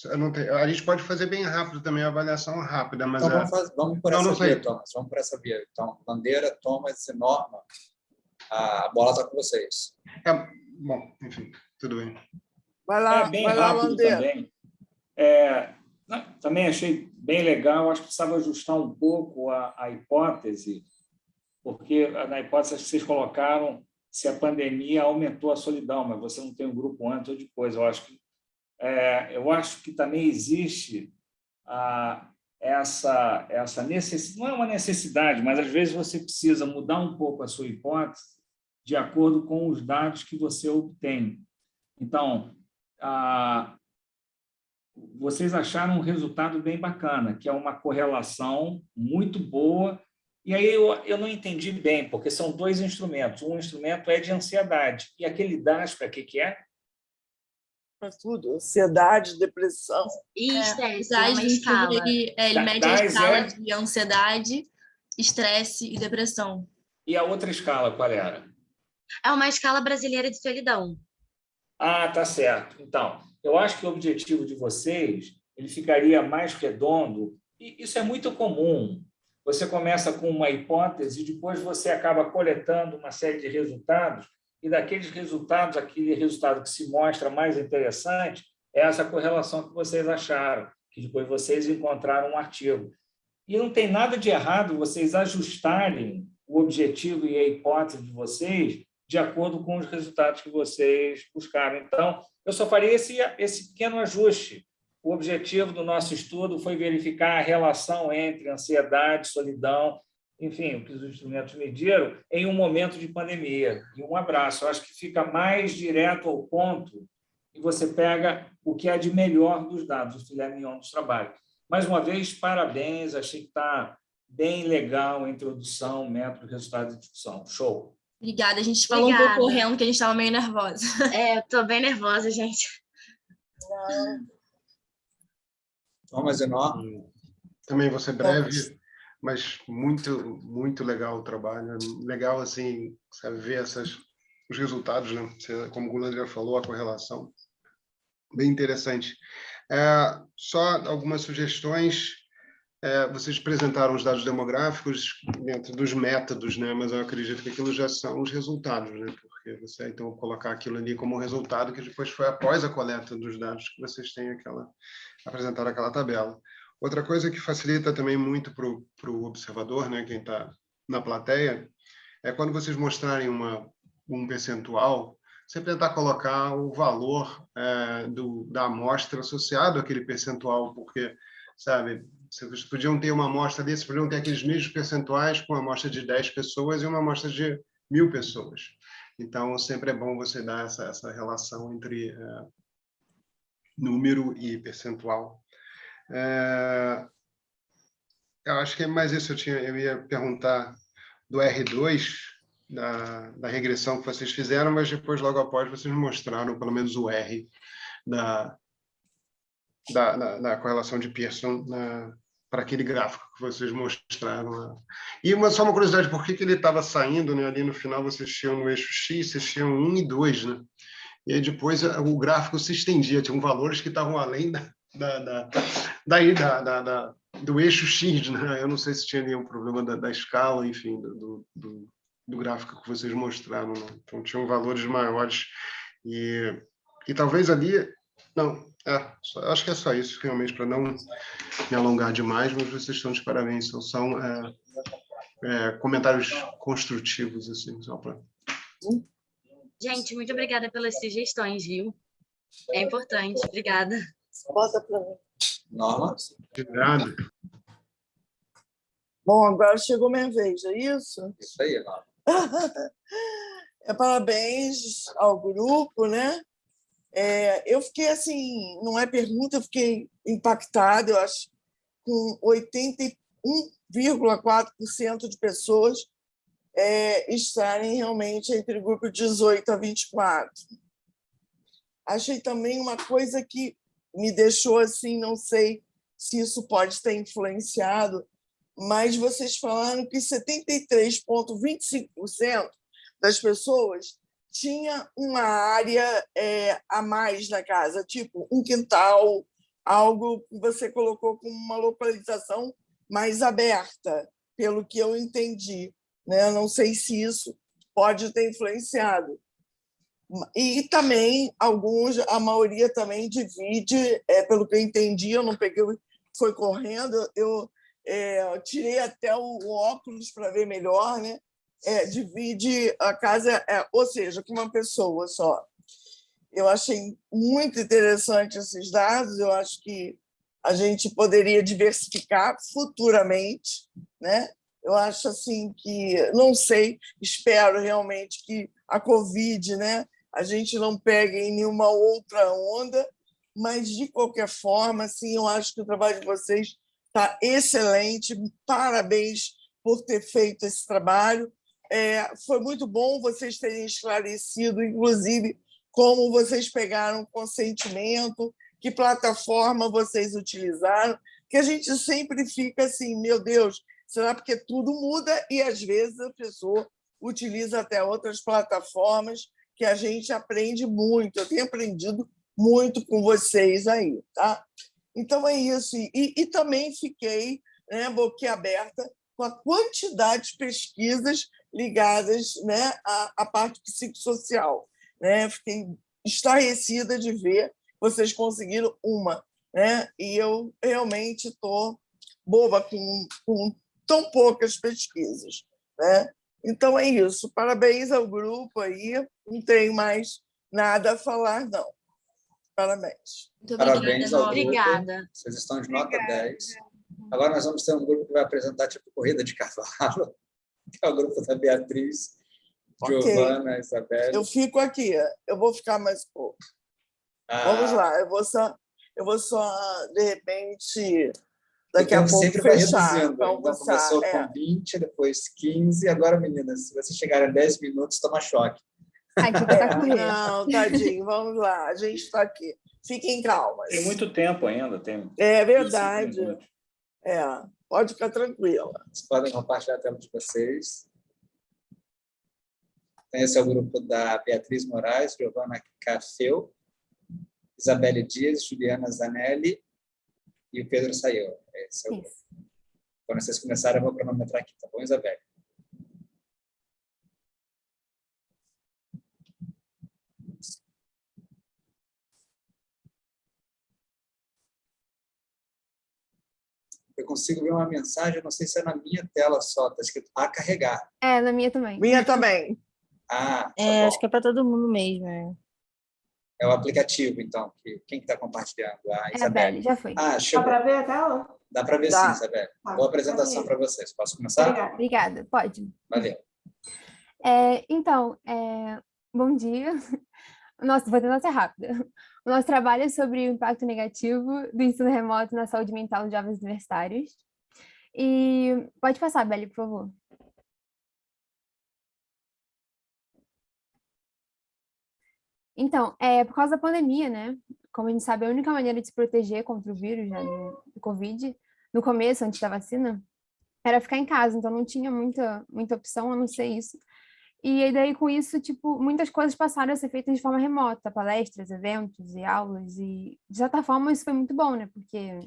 Eu não tenho, a gente pode fazer bem rápido também, a avaliação rápida, mas... Então, vamos por essa via, Thomas. Vamos por essa via. Então, Bandeira, Thomas e Norma, a bola está com vocês. Bom, enfim, tudo bem. Vai lá, bem vai lá, rápido Bandeira. também. Também achei bem legal, acho que precisava ajustar um pouco a hipótese, porque na hipótese que vocês colocaram se a pandemia aumentou a solidão, mas você não tem um grupo antes ou depois. Eu acho que também existe essa necessidade, não é uma necessidade, mas às vezes você precisa mudar um pouco a sua hipótese de acordo com os dados que você obtém. Então, vocês acharam um resultado bem bacana, que é uma correlação muito boa. E aí eu não entendi bem, porque são dois instrumentos. Um instrumento é de ansiedade. E aquele DAS, para que é? Para tudo. Ansiedade, depressão. Estresse, ele mede a escala de ansiedade, estresse e depressão. E a outra escala, qual era? É uma escala brasileira de solidão. Tá certo. Então, eu acho que o objetivo de vocês ele ficaria mais redondo, e isso é muito comum. Você começa com uma hipótese e depois você acaba coletando uma série de resultados, e daqueles resultados, aquele resultado que se mostra mais interessante é essa correlação que vocês acharam, que depois vocês encontraram um artigo. E não tem nada de errado vocês ajustarem o objetivo e a hipótese de vocês de acordo com os resultados que vocês buscaram. Então, eu só faria esse pequeno ajuste. O objetivo do nosso estudo foi verificar a relação entre ansiedade, solidão, enfim, o que os instrumentos mediram em um momento de pandemia. E um abraço. Eu acho que fica mais direto ao ponto e você pega o que é de melhor dos dados, o filé mignon dos trabalhos. Mais uma vez, parabéns. Achei que está bem legal a introdução, método, resultado de discussão. Show! Obrigada. A gente falou um pouco correndo, que a gente estava meio nervosa. Eu estou bem nervosa, gente. Thomas e Norma. Também vou ser breve, mas muito, muito legal o trabalho. Legal, assim, sabe, ver os resultados, né? Como o Gulandria falou, a correlação. Bem interessante. Só algumas sugestões. Vocês apresentaram os dados demográficos dentro dos métodos, né? Mas eu acredito que aquilo já são os resultados, né? Porque você, então, colocar aquilo ali como resultado, que depois foi após a coleta dos dados que vocês têm apresentar aquela tabela. Outra coisa que facilita também muito para o observador, né? Quem está na plateia, é quando vocês mostrarem um percentual, você tentar colocar o valor da amostra associado àquele percentual, porque, sabe, vocês podiam ter uma amostra desse, podiam ter aqueles mesmos percentuais com uma amostra de 10 pessoas e uma amostra de 1.000 pessoas. Então, sempre é bom você dar essa relação entre número e percentual. Eu acho que é mais isso. Eu ia perguntar do R2, da regressão que vocês fizeram, mas depois, logo após, vocês mostraram pelo menos o R da correlação de Pearson para aquele gráfico que vocês mostraram. E só uma curiosidade, por que ele estava saindo, né? Ali no final vocês tinham no eixo X, vocês tinham 1 e 2, né? E aí depois o gráfico se estendia, tinham valores que estavam além do eixo X, né? Eu não sei se tinha nenhum problema da escala, enfim, do gráfico que vocês mostraram, né? Então tinham valores maiores e talvez ali... Não, acho que é só isso, realmente, para não me alongar demais, mas vocês estão de parabéns. São comentários construtivos, assim, só para... Gente, muito obrigada pelas sugestões, viu? É importante, obrigada. Bota para mim. Norma? Obrigado. Bom, agora chegou minha vez, é isso? Isso aí, Norma. Parabéns ao grupo, né? Eu fiquei assim, não é pergunta, eu fiquei impactada, eu acho, com 81,4% de pessoas estarem realmente entre o grupo de 18 a 24. Achei também uma coisa que me deixou assim, não sei se isso pode ter influenciado, mas vocês falaram que 73,25% das pessoas tinha uma área a mais na casa, tipo um quintal, algo que você colocou como uma localização mais aberta, pelo que eu entendi, né? Não sei se isso pode ter influenciado. E também a maioria também divide, pelo que eu entendi, eu não peguei, foi correndo, eu tirei até o óculos para ver melhor, né? Divide a casa, ou seja, com uma pessoa só. Eu achei muito interessante esses dados, eu acho que a gente poderia diversificar futuramente, né? Eu acho assim que, não sei, espero realmente que a Covid, né, a gente não pegue em nenhuma outra onda, mas, de qualquer forma, assim, eu acho que o trabalho de vocês está excelente, parabéns por ter feito esse trabalho. Foi muito bom vocês terem esclarecido, inclusive, como vocês pegaram consentimento, que plataforma vocês utilizaram, que a gente sempre fica assim, meu Deus, será porque tudo muda e, às vezes, a pessoa utiliza até outras plataformas que a gente aprende muito. Eu tenho aprendido muito com vocês aí, tá? Então, é isso. E também fiquei, né, boquiaberta com a quantidade de pesquisas ligadas, né, à parte psicossocial, né? Fiquei estarrecida de ver vocês conseguiram uma, né? E eu realmente estou boba com tão poucas pesquisas, né? Então é isso. Parabéns ao grupo aí. Não tenho mais nada a falar, não. Parabéns. Parabéns ao grupo. Obrigada. Vocês estão de nota 10. Agora nós vamos ter um grupo que vai apresentar tipo corrida de cavalo, que é o grupo da Beatriz, Giovana, Isabel. Eu fico aqui. Eu vou ficar mais pouco. Vamos lá. Eu vou só de repente, daqui a pouco, sempre fechar. Vai reduzindo. Então, começou com 20, depois 15. Agora, meninas, se vocês chegarem a 10 minutos, toma choque. Não, tadinho. Vamos lá. A gente está aqui. Fiquem calmas. Tem muito tempo ainda. É verdade. Pode ficar tranquila. Vocês podem compartilhar a tela de vocês. Esse é o grupo da Beatriz Moraes, Giovana Cafeu, Isabelle Dias, Juliana Zanelli e o Pedro Saiu. Esse é o grupo. Quando vocês começarem, eu vou cronometrar aqui, tá bom, Isabelle? Eu consigo ver uma mensagem, não sei se é na minha tela só, está escrito a carregar. Na minha também. Minha também. Tá acho que é para todo mundo mesmo. É o aplicativo, então. Quem está compartilhando? A Isabelle. Já foi. Chegou. Dá para ver a tela? Dá para ver sim, Isabelle. Boa apresentação para vocês. Posso começar? Obrigada. Pode. Valeu. Então, bom dia. Nossa, vou tentar ser rápida. O nosso trabalho é sobre o impacto negativo do ensino remoto na saúde mental de jovens universitários. E pode passar, Beli, por favor. Então, por causa da pandemia, né? Como a gente sabe, a única maneira de se proteger contra o vírus, né, do Covid, no começo, antes da vacina, era ficar em casa. Então, não tinha muita opção a não ser isso. E daí, com isso, tipo, muitas coisas passaram a ser feitas de forma remota, palestras, eventos e aulas. E, de certa forma, isso foi muito bom, né? Porque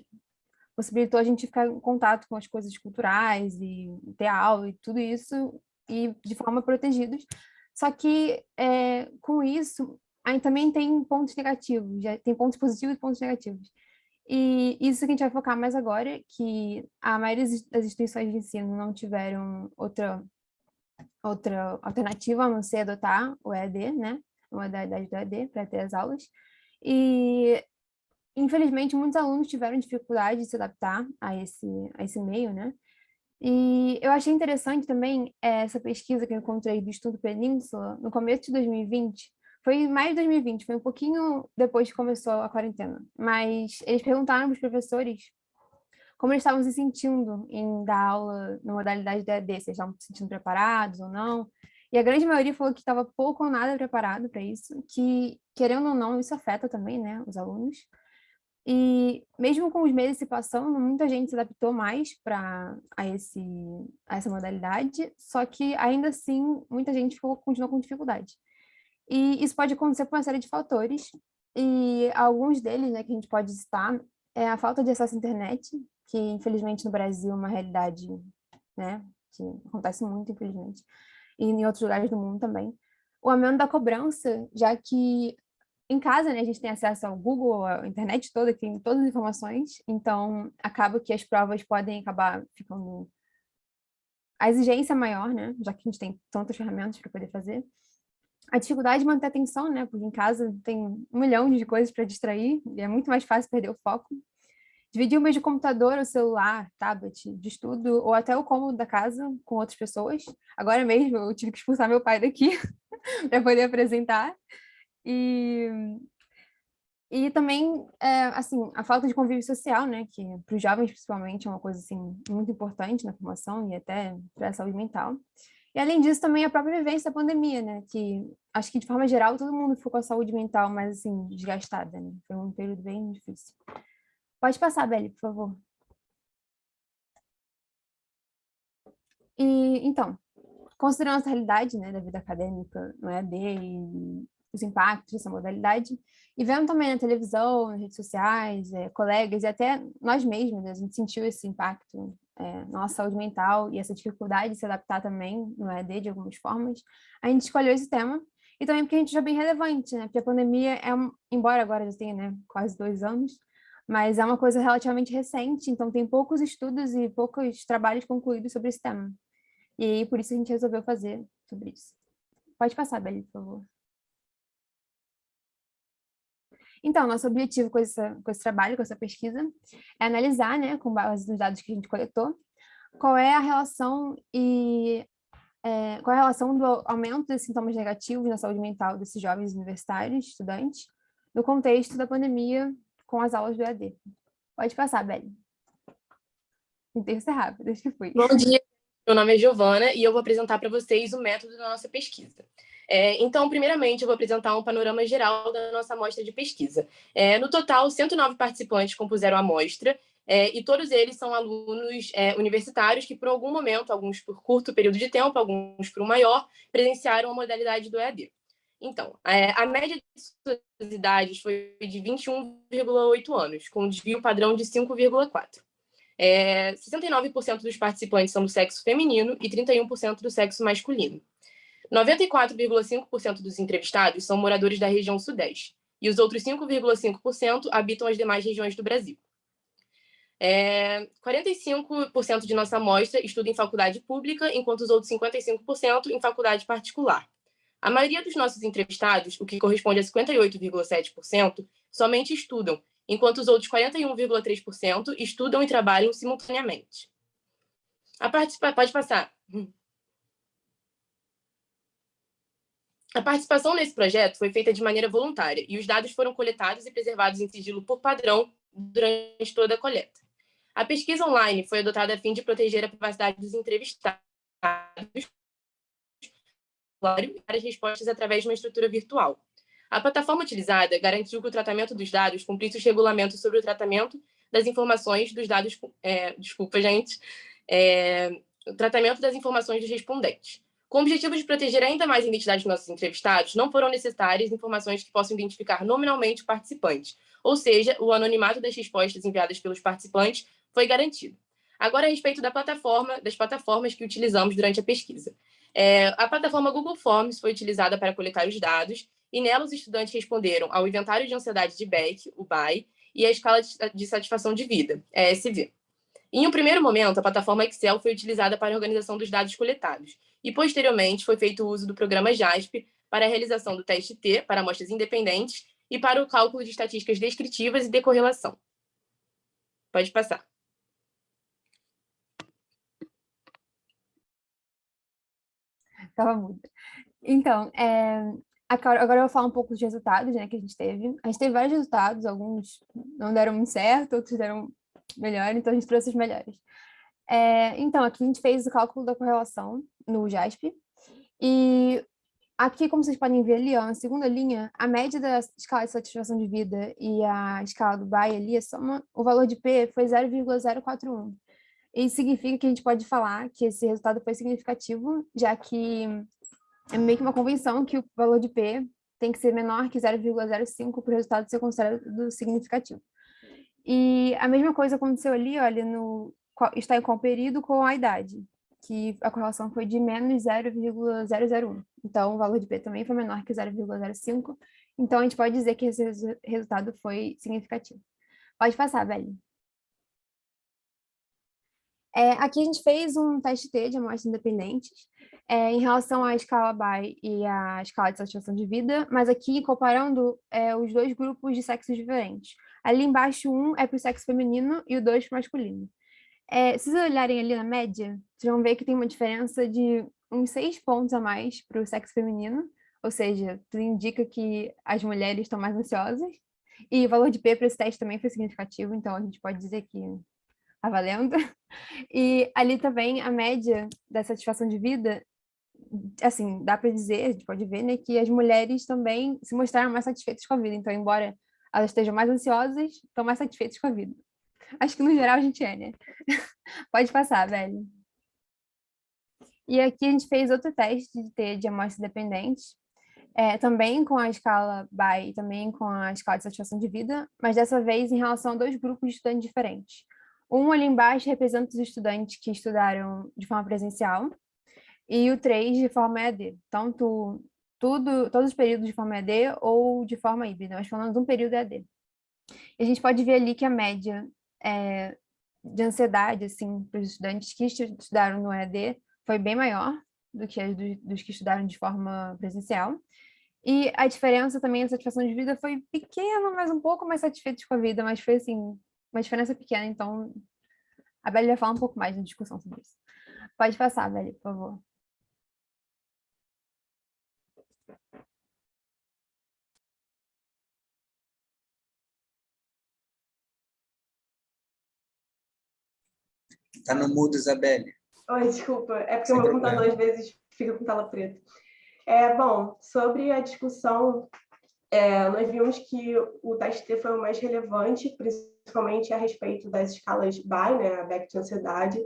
possibilitou a gente ficar em contato com as coisas culturais e ter aula e tudo isso, e de forma protegidos. Só que, com isso, aí também tem pontos negativos, já tem pontos positivos e pontos negativos. E isso que a gente vai focar mais agora, que a maioria das instituições de ensino não tiveram outra alternativa a não ser adotar o EAD, né? A modalidade do EAD para ter as aulas. E, infelizmente, muitos alunos tiveram dificuldade de se adaptar a esse meio, né? E eu achei interessante também essa pesquisa que eu encontrei do Estudo Península, no começo de 2020, foi em maio de 2020, foi um pouquinho depois que começou a quarentena, mas eles perguntaram para os professores como eles estavam se sentindo em dar aula na modalidade do EAD, se eles estavam se sentindo preparados ou não. E a grande maioria falou que estava pouco ou nada preparado para isso, que, querendo ou não, isso afeta também, né, os alunos. E mesmo com os meses se passando, muita gente se adaptou mais a essa modalidade, só que ainda assim muita gente continuou com dificuldade. E isso pode acontecer por uma série de fatores, e alguns deles, né, que a gente pode citar, é a falta de acesso à internet, que infelizmente no Brasil é uma realidade, né, que acontece muito, infelizmente, e em outros lugares do mundo também. O aumento da cobrança, já que em casa, né, a gente tem acesso ao Google, à internet toda, que tem todas as informações, então acaba que as provas podem acabar ficando... A exigência é maior, né, já que a gente tem tantas ferramentas para poder fazer. A dificuldade de manter a atenção, né, porque em casa tem 1 milhão de coisas para distrair, e é muito mais fácil perder o foco. Dividir o meio de computador, o celular, tablet, de estudo, ou até o cômodo da casa com outras pessoas. Agora mesmo eu tive que expulsar meu pai daqui para poder apresentar. E também, assim, a falta de convívio social, né, que para os jovens, principalmente, é uma coisa, assim, muito importante na formação e até para a saúde mental. E, além disso, também a própria vivência da pandemia, né, que acho que, de forma geral, todo mundo ficou com a saúde mental mais, assim, desgastada, né, foi um período bem difícil. Pode passar, Beli, por favor. E, então, considerando essa realidade, né, da vida acadêmica no EAD e os impactos dessa modalidade, e vendo também na televisão, nas redes sociais, colegas e até nós mesmos, né, a gente sentiu esse impacto na nossa saúde mental e essa dificuldade de se adaptar também no EAD de algumas formas, a gente escolheu esse tema, e também porque a gente já é bem relevante, né, porque a pandemia embora agora já tenha, né, quase 2 anos, mas é uma coisa relativamente recente, então tem poucos estudos e poucos trabalhos concluídos sobre esse tema. E aí, por isso a gente resolveu fazer sobre isso. Pode passar, Beli, por favor. Então, nosso objetivo com esse trabalho, com essa pesquisa, é analisar, né, com base nos dados que a gente coletou, qual é a relação do aumento dos sintomas negativos na saúde mental desses jovens universitários, estudantes, no contexto da pandemia com as aulas do EAD. Pode passar, Beli. Tentei ser rápido, acho que fui. Bom dia, meu nome é Giovana e eu vou apresentar para vocês o método da nossa pesquisa. Então, primeiramente, eu vou apresentar um panorama geral da nossa amostra de pesquisa. No total, 109 participantes compuseram a amostra, e todos eles são alunos universitários que, por algum momento, alguns por curto período de tempo, alguns por um maior, presenciaram a modalidade do EAD. Então, a média de suas idades foi de 21,8 anos, com um desvio padrão de 5,4. 69% dos participantes são do sexo feminino e 31% do sexo masculino. 94,5% dos entrevistados são moradores da região Sudeste, e os outros 5,5% habitam as demais regiões do Brasil. 45% de nossa amostra estuda em faculdade pública, enquanto os outros 55% em faculdade particular. A maioria dos nossos entrevistados, o que corresponde a 58,7%, somente estudam, enquanto os outros 41,3% estudam e trabalham simultaneamente. Pode passar. A participação nesse projeto foi feita de maneira voluntária e os dados foram coletados e preservados em sigilo por padrão durante toda a coleta. A pesquisa online foi adotada a fim de proteger a privacidade dos entrevistados e as respostas através de uma estrutura virtual. A plataforma utilizada garantiu que o tratamento dos dados cumprisse os regulamentos sobre o tratamento das informações dos dados... o tratamento das informações dos respondentes. Com o objetivo de proteger ainda mais a identidade dos nossos entrevistados, não foram necessárias informações que possam identificar nominalmente o participante, ou seja, o anonimato das respostas enviadas pelos participantes foi garantido. Agora, a respeito das plataformas que utilizamos durante a pesquisa. A plataforma Google Forms foi utilizada para coletar os dados, e nela os estudantes responderam ao Inventário de Ansiedade de Beck, o BAI, e a escala de satisfação de vida, ESV. Em um primeiro momento, a plataforma Excel foi utilizada para a organização dos dados coletados e, posteriormente, foi feito o uso do programa JASP para a realização do teste T para amostras independentes e para o cálculo de estatísticas descritivas e de correlação. Pode passar. Estava muda. Então, agora eu vou falar um pouco dos resultados, né, que a gente teve. A gente teve vários resultados, alguns não deram muito certo, outros deram melhor, então a gente trouxe os melhores. Então, aqui a gente fez o cálculo da correlação no JASP, e aqui, como vocês podem ver ali, ó, na segunda linha, a média da escala de satisfação de vida e a escala do BAI ali, o valor de P foi 0,041. Isso significa que a gente pode falar que esse resultado foi significativo, já que é meio que uma convenção que o valor de P tem que ser menor que 0,05 para o resultado ser considerado significativo. E a mesma coisa aconteceu ali, olha, está em qual período com a idade, que a correlação foi de menos 0,001. Então, o valor de P também foi menor que 0,05. Então, a gente pode dizer que esse resultado foi significativo. Pode passar, Beli. Aqui a gente fez um teste T de amostras independentes em relação à escala BAI e à escala de satisfação de vida, mas aqui comparando os dois grupos de sexos diferentes. Ali embaixo, um é para o sexo feminino e o 2 para o masculino. Se vocês olharem ali na média, vocês vão ver que tem uma diferença de uns 6 pontos a mais para o sexo feminino, ou seja, tudo indica que as mulheres estão mais ansiosas, e o valor de P para esse teste também foi significativo, então a gente pode dizer que está valendo. E ali também a média da satisfação de vida, assim, dá para dizer, a gente pode ver, né, que as mulheres também se mostraram mais satisfeitas com a vida, então embora elas estejam mais ansiosas, estão mais satisfeitas com a vida. Acho que no geral a gente né? Pode passar, velho. E aqui a gente fez outro teste de T de amostras dependentes, também com a escala BAI e também com a escala de satisfação de vida, mas dessa vez em relação a 2 grupos de estudantes diferentes. Um ali embaixo representa os estudantes que estudaram de forma presencial e o 3 de forma EAD. Então, todos os períodos de forma EAD ou de forma híbrida, mas falando de um período EAD. E a gente pode ver ali que a média de ansiedade, assim, para os estudantes que estudaram no EAD foi bem maior do que as dos que estudaram de forma presencial. E a diferença também, a satisfação de vida foi pequena, mas um pouco mais satisfeitos com a vida, mas foi, assim, uma diferença pequena, então a Beli vai falar um pouco mais na discussão sobre isso. Pode passar, Beli, por favor. Está no mudo, Isabelle. Oi, desculpa. É porque Sem o meu problema. computador às vezes fica com tela preta. Bom, sobre a discussão, nós vimos que o teste T foi o mais relevante, principalmente a respeito das escalas BAI, né, a BEC de ansiedade,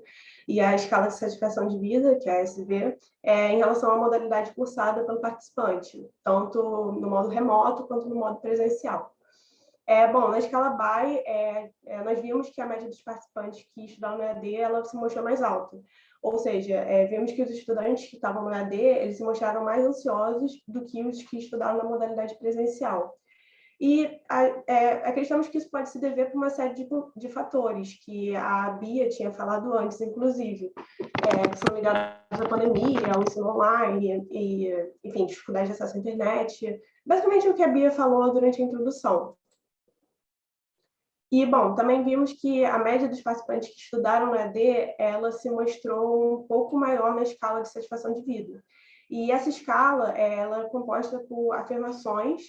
e a escala de satisfação de vida, que é a SV, em relação à modalidade cursada pelo participante, tanto no modo remoto quanto no modo presencial. Bom, na escala BAI, nós vimos que a média dos participantes que estudaram no EAD ela se mostrou mais alta. Ou seja, vimos que os estudantes que estavam no EAD, eles se mostraram mais ansiosos do que os que estudaram na modalidade presencial. E acreditamos que isso pode se dever por uma série de fatores, que a Bia tinha falado antes, inclusive, que são ligados à pandemia, ao ensino online, e, enfim, dificuldade de acesso à internet. Basicamente, o que a Bia falou durante a introdução. E, bom, também vimos que a média dos participantes que estudaram no EAD, ela se mostrou um pouco maior na escala de satisfação de vida. E essa escala, ela é composta por afirmações,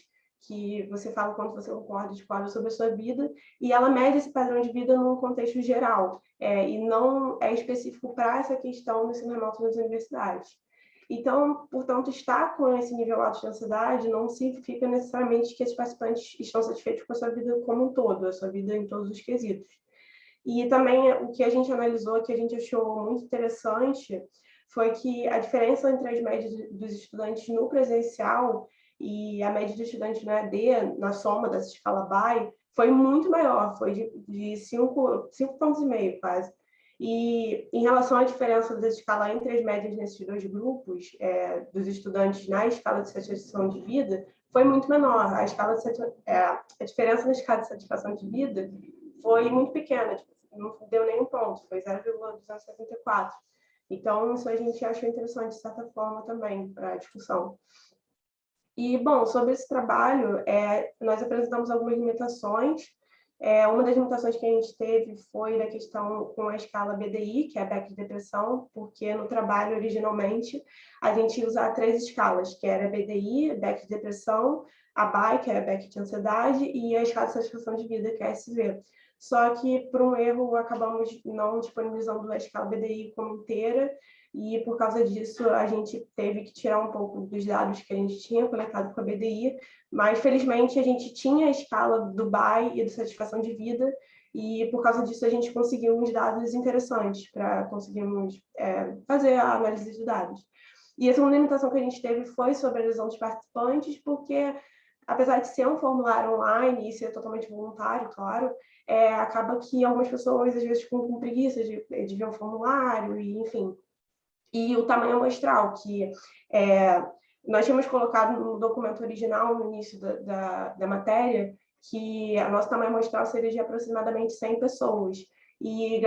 que você fala quanto você concorda e discorda sobre a sua vida, e ela mede esse padrão de vida num contexto geral, e não é específico para essa questão do ensino remoto nas universidades. Então, portanto, estar com esse nível alto de ansiedade não significa necessariamente que esses participantes estão satisfeitos com a sua vida como um todo, a sua vida em todos os quesitos. E também o que a gente analisou, que a gente achou muito interessante, foi que a diferença entre as médias dos estudantes no presencial e a média dos estudantes no EAD, na soma dessa escala BAI, foi muito maior, foi de 5,5 pontos quase. E em relação à diferença da escala entre as médias nesses 2 grupos, dos estudantes na escala de satisfação de vida, foi muito menor. A diferença na escala de satisfação de vida foi muito pequena, tipo, não deu nenhum ponto, foi 0,274. Então, isso a gente achou interessante, de certa forma, também, para a discussão. E, bom, sobre esse trabalho, nós apresentamos algumas limitações. Uma das limitações que a gente teve foi da questão com a escala BDI, que é a Beck de Depressão, porque no trabalho, originalmente, a gente ia usar 3 escalas, que era a BDI, Beck de Depressão, a BAI, que é a Beck de Ansiedade, e a escala de satisfação de vida, que é a SV. Só que, por um erro, acabamos não disponibilizando a escala BDI como inteira, e por causa disso a gente teve que tirar um pouco dos dados que a gente tinha coletado com a BDI, mas felizmente a gente tinha a escala do BAI e do satisfação de vida, e por causa disso a gente conseguiu uns dados interessantes para conseguirmos fazer a análise de dados. E a segunda limitação que a gente teve foi sobre a adesão dos participantes, porque apesar de ser um formulário online e ser totalmente voluntário, claro, acaba que algumas pessoas às vezes ficam com preguiça de ver um formulário, e enfim. E o tamanho amostral, que nós tínhamos colocado no documento original, no início da matéria, que o nosso tamanho amostral seria de aproximadamente 100 pessoas. E,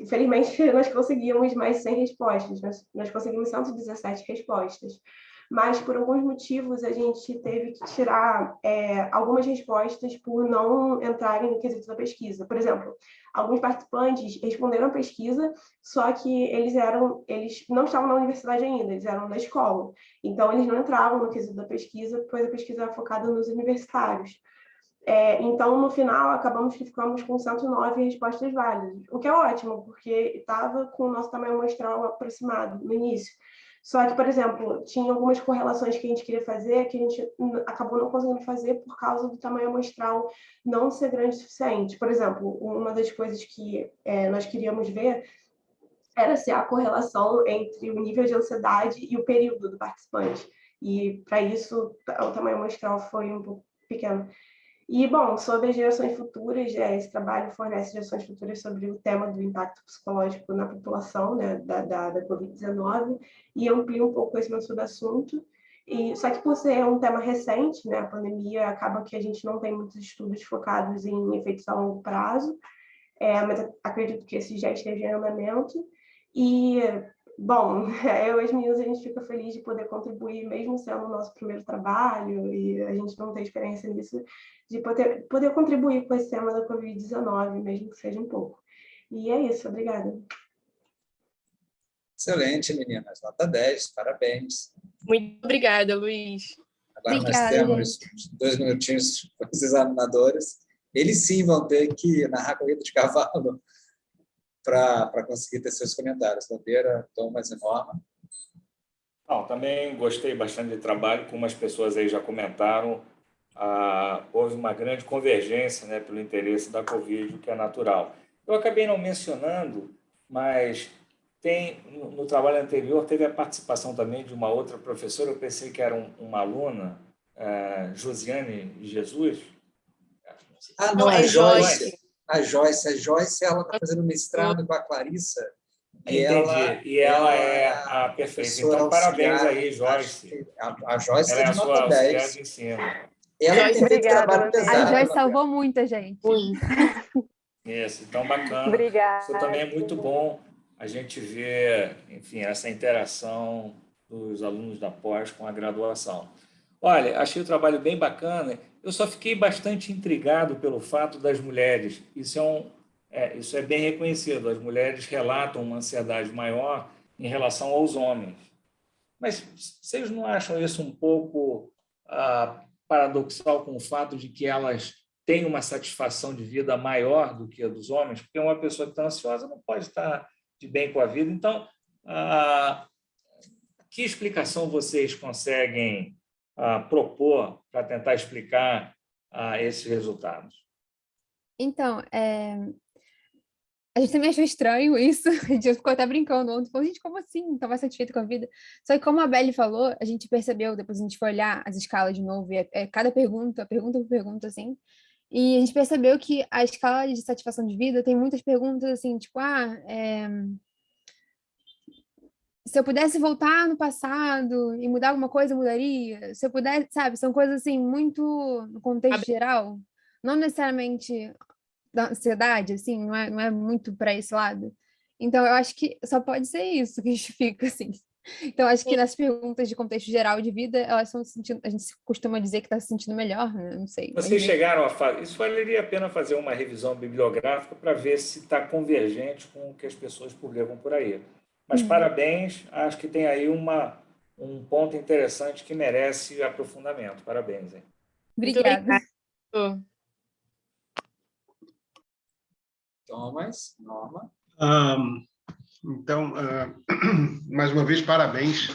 felizmente, nós conseguimos mais 100 respostas. Nós conseguimos 117 respostas. Mas, por alguns motivos, a gente teve que tirar algumas respostas por não entrarem no quesito da pesquisa. Por exemplo, alguns participantes responderam a pesquisa, só que eles não estavam na universidade ainda, eles eram da escola. Então, eles não entravam no quesito da pesquisa, pois a pesquisa era focada nos universitários. Então, no final, acabamos que ficamos com 109 respostas válidas, o que é ótimo, porque estava com o nosso tamanho amostral aproximado no início. Só que, por exemplo, tinha algumas correlações que a gente queria fazer que a gente acabou não conseguindo fazer por causa do tamanho amostral não ser grande o suficiente. Por exemplo, uma das coisas que nós queríamos ver era se há correlação entre o nível de ansiedade e o período do participante. E, para isso, o tamanho amostral foi um pouco pequeno. E, bom, sobre as gerações futuras, esse trabalho fornece gerações futuras sobre o tema do impacto psicológico na população, né, da Covid-19, e amplia um pouco o conhecimento sobre o assunto. Só que, por ser um tema recente, né, a pandemia, acaba que a gente não tem muitos estudos focados em efeitos a longo prazo, mas acredito que esse já esteja em andamento. E, bom, eu e as meninas, a gente fica feliz de poder contribuir, mesmo sendo o nosso primeiro trabalho, e a gente não tem experiência nisso, de poder contribuir com esse tema da Covid-19, mesmo que seja um pouco. E é isso, obrigada. Excelente, meninas, nota 10, parabéns. Muito obrigada, Luiz. Agora nós temos 2 minutinhos com os examinadores. Eles sim vão ter que narrar corrida de cavalo para conseguir ter seus comentários. Bandeira, Thomas e Norma. Não, também gostei bastante do trabalho, como as pessoas aí já comentaram, houve uma grande convergência, né, pelo interesse da Covid, o que é natural. Eu acabei não mencionando, mas no trabalho anterior teve a participação também de uma outra professora, eu pensei que era uma aluna, Josiane Jesus. Não, a Joyce. A Joyce, ela está fazendo mestrado com a Clarissa. Entendi. Ela é a perfeita. Então, parabéns aí, Joyce. A Joyce ela é a sua auxiliar de ensino. Ela tem feito trabalho pesado. A Joyce salvou muita gente. Isso, então bacana. Obrigada. Isso também é muito bom a gente ver, enfim, essa interação dos alunos da pós com a graduação. Olha, achei o trabalho bem bacana. Eu só fiquei bastante intrigado pelo fato das mulheres. Isso é bem reconhecido. As mulheres relatam uma ansiedade maior em relação aos homens. Mas vocês não acham isso um pouco paradoxal com o fato de que elas têm uma satisfação de vida maior do que a dos homens? Porque uma pessoa que está ansiosa não pode estar de bem com a vida. Então, que explicação vocês conseguem propor para tentar explicar esses resultados? Então, a gente também achou estranho isso, a gente ficou até brincando ontem, falou, gente, como assim? Não estava satisfeito com a vida? Só que como a Belle falou, a gente percebeu, depois a gente foi olhar as escalas de novo, e cada pergunta por pergunta, assim, e a gente percebeu que a escala de satisfação de vida tem muitas perguntas, assim, tipo, se eu pudesse voltar no passado e mudar alguma coisa, eu mudaria. Se eu pudesse, sabe, são coisas assim muito no contexto geral, não necessariamente da ansiedade, assim, não é muito para esse lado. Então, eu acho que só pode ser isso que justifica, assim. Então, acho que nas perguntas de contexto geral de vida, elas estão sentindo, a gente costuma dizer que está se sentindo melhor, né? Não sei. Vocês chegaram a fazer. Isso valeria a pena fazer uma revisão bibliográfica para ver se está convergente com o que as pessoas publicam por aí. Mas parabéns, acho que tem aí um ponto interessante que merece aprofundamento. Parabéns, hein? Obrigada. Thomas, Norma. Então, mais uma vez, parabéns.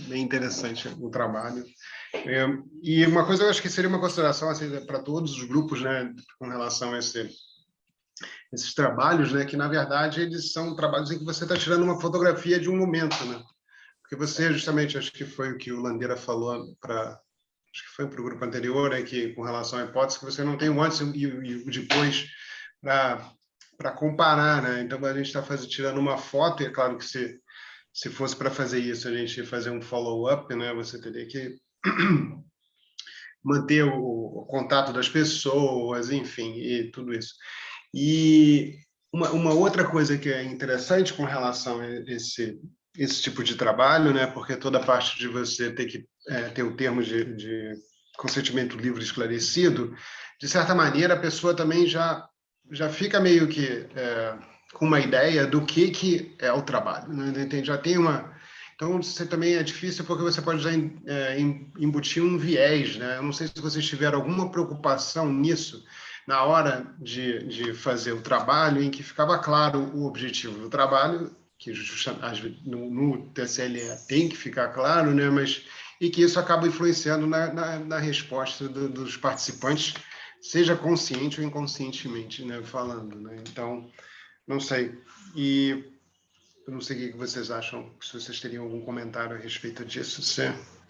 Bem interessante o trabalho. E uma coisa eu acho que seria uma consideração assim, para todos os grupos, né, com relação a esses trabalhos, né, que, na verdade, eles são trabalhos em que você está tirando uma fotografia de um momento, né? Porque você, justamente, acho que foi o que o Landeira falou acho que foi para o grupo anterior, né, que, com relação à hipótese, que você não tem o antes e o depois para comparar, né? Então, a gente está tirando uma foto, e é claro que se fosse para fazer isso, a gente ia fazer um follow-up, né? Você teria que manter o contato das pessoas, enfim, e tudo isso. E uma outra coisa que é interessante com relação a esse tipo de trabalho, né? Porque toda a parte de você ter que ter o termo de consentimento livre e esclarecido, de certa maneira, a pessoa também já fica meio que com uma ideia do que é o trabalho, né? Já tem uma... Então, você também é difícil porque você pode já embutir um viés, né? Eu não sei se vocês tiveram alguma preocupação nisso na hora de fazer o trabalho, em que ficava claro o objetivo do trabalho, que no TSLE tem que ficar claro, né? E que isso acaba influenciando na resposta dos participantes, seja consciente ou inconscientemente, né? Falando, né? Então, não sei. E eu não sei o que vocês acham, se vocês teriam algum comentário a respeito disso.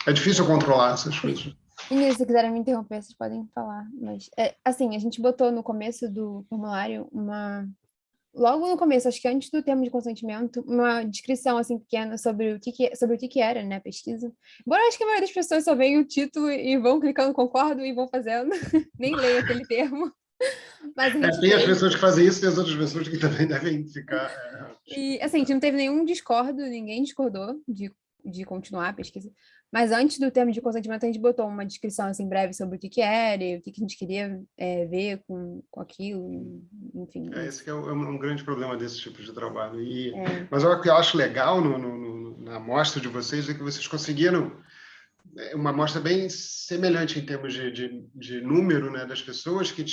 É difícil controlar essas coisas. Inês, se quiserem me interromper, vocês podem falar. Mas, assim, a gente botou no começo do formulário logo no começo, acho que antes do termo de consentimento, uma descrição, assim, pequena sobre o que era, né, a pesquisa. Embora eu acho que a maioria das pessoas só veem o título e vão clicando concordo e vão fazendo, nem leem aquele termo. Mas a gente tem as pessoas que fazem isso e as outras pessoas que também devem ficar... E, assim, a gente não teve ninguém discordou de continuar a pesquisa. Mas antes do termo de consentimento, a gente botou uma descrição, assim, breve sobre o que era e o que a gente queria ver com aquilo, enfim. Esse que é um grande problema desse tipo de trabalho. Mas o que eu acho legal na amostra de vocês é que vocês conseguiram uma amostra bem semelhante em termos de número, né, das pessoas que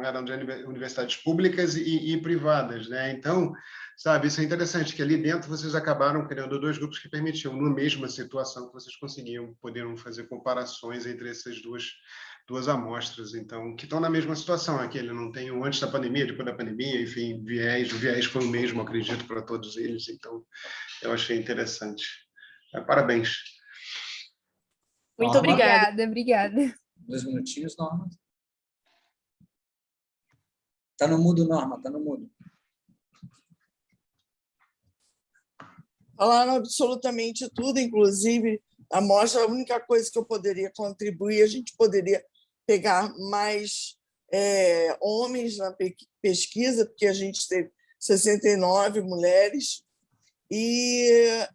eram de universidades públicas e privadas, né? Então, sabe, isso é interessante, que ali dentro vocês acabaram criando dois grupos que permitiam, na mesma situação, que vocês poderiam fazer comparações entre essas duas amostras, então, que estão na mesma situação, aquele não tem o antes da pandemia, depois da pandemia, enfim, o viés foi o mesmo, acredito, para todos eles, então, eu achei interessante. Parabéns. Muito obrigada. Obrigada. 2 minutinhos, Norma. Está no mudo, Norma, está no mudo. Falaram absolutamente tudo, inclusive a amostra, a única coisa que eu poderia contribuir, a gente poderia pegar mais homens na pesquisa, porque a gente teve 69 mulheres e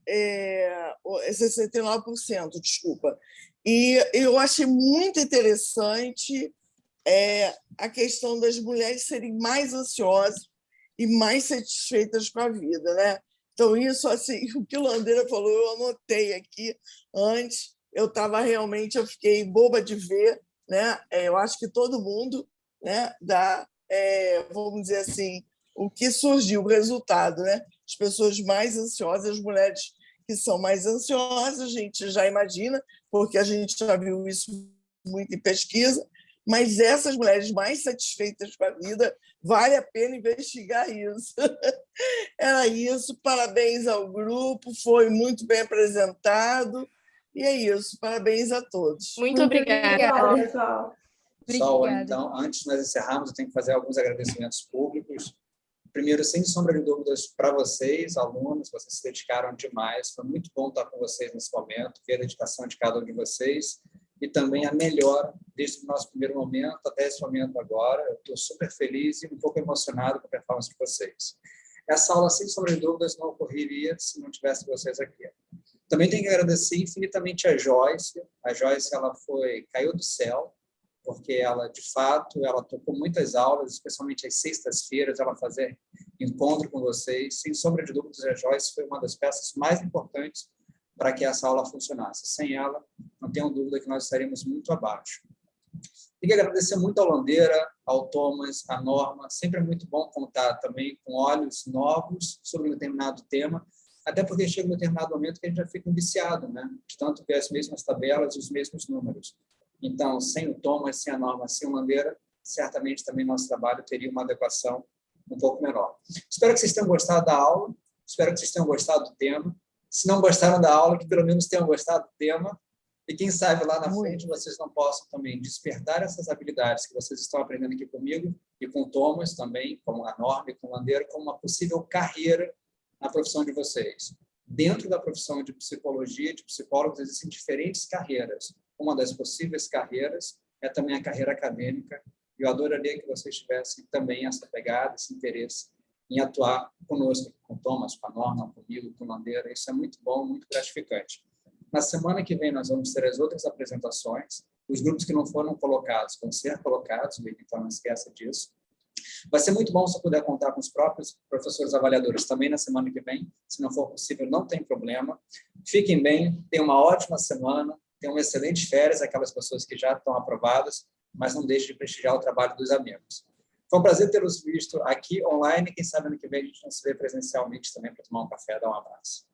69%, desculpa. E eu achei muito interessante a questão das mulheres serem mais ansiosas e mais satisfeitas com a vida, né? Então, isso, assim, o que o Landeira falou, eu anotei aqui antes, eu fiquei boba de ver, né? Eu acho que todo mundo, né, dá, vamos dizer assim, o que surgiu, o resultado, né? As pessoas mais ansiosas, as mulheres que são mais ansiosas, a gente já imagina, porque a gente já viu isso muito em pesquisa, mas essas mulheres mais satisfeitas com a vida, vale a pena investigar isso. Era isso, parabéns ao grupo, foi muito bem apresentado, e é isso, parabéns a todos. Muito obrigada. Pessoal, então, antes de nós encerrarmos, eu tenho que fazer alguns agradecimentos públicos. Primeiro, sem sombra de dúvidas, para vocês, alunos, vocês se dedicaram demais. Foi muito bom estar com vocês nesse momento, ver a dedicação de cada um de vocês e também a melhora desde o nosso primeiro momento até esse momento agora. Eu estou super feliz e um pouco emocionado com a performance de vocês. Essa aula, sem sombra de dúvidas, não ocorreria se não tivesse vocês aqui. Também tenho que agradecer infinitamente a Joyce. A Joyce, ela caiu do céu, porque ela, de fato, ela tocou muitas aulas, especialmente às sextas-feiras, ela fazia encontro com vocês. Sem sombra de dúvidas, a Joyce foi uma das peças mais importantes para que essa aula funcionasse. Sem ela, não tenho dúvida que nós estaríamos muito abaixo. Tenho que agradecer muito ao Landeira, ao Thomas, à Norma. Sempre é muito bom contar também com olhos novos sobre um determinado tema, até porque chega um determinado momento que a gente já fica viciado, né? De tanto ver as mesmas tabelas e os mesmos números. Então, sem o Thomas, sem a Norma, sem o Landeira, certamente também nosso trabalho teria uma adequação um pouco menor. Espero que vocês tenham gostado da aula, espero que vocês tenham gostado do tema. Se não gostaram da aula, que pelo menos tenham gostado do tema. E quem sabe lá na frente vocês não possam também despertar essas habilidades que vocês estão aprendendo aqui comigo e com o Thomas também, como a Norma e com o Landeira, como uma possível carreira na profissão de vocês. Dentro da profissão de psicologia, de psicólogos, existem diferentes carreiras. Uma das possíveis carreiras é também a carreira acadêmica. Eu adoraria que vocês tivessem também essa pegada, esse interesse em atuar conosco, com o Thomas, com a Norma, comigo, com o Landeira. Isso é muito bom, muito gratificante. Na semana que vem, nós vamos ter as outras apresentações. Os grupos que não foram colocados vão ser colocados, então não esqueça disso. Vai ser muito bom se eu puder contar com os próprios professores avaliadores também na semana que vem. Se não for possível, não tem problema. Fiquem bem, tenham uma ótima semana, tenham excelentes férias, aquelas pessoas que já estão aprovadas, mas não deixem de prestigiar o trabalho dos amigos. Foi um prazer tê-los visto aqui online. Quem sabe ano que vem a gente não se vê presencialmente também para tomar um café, dar um abraço.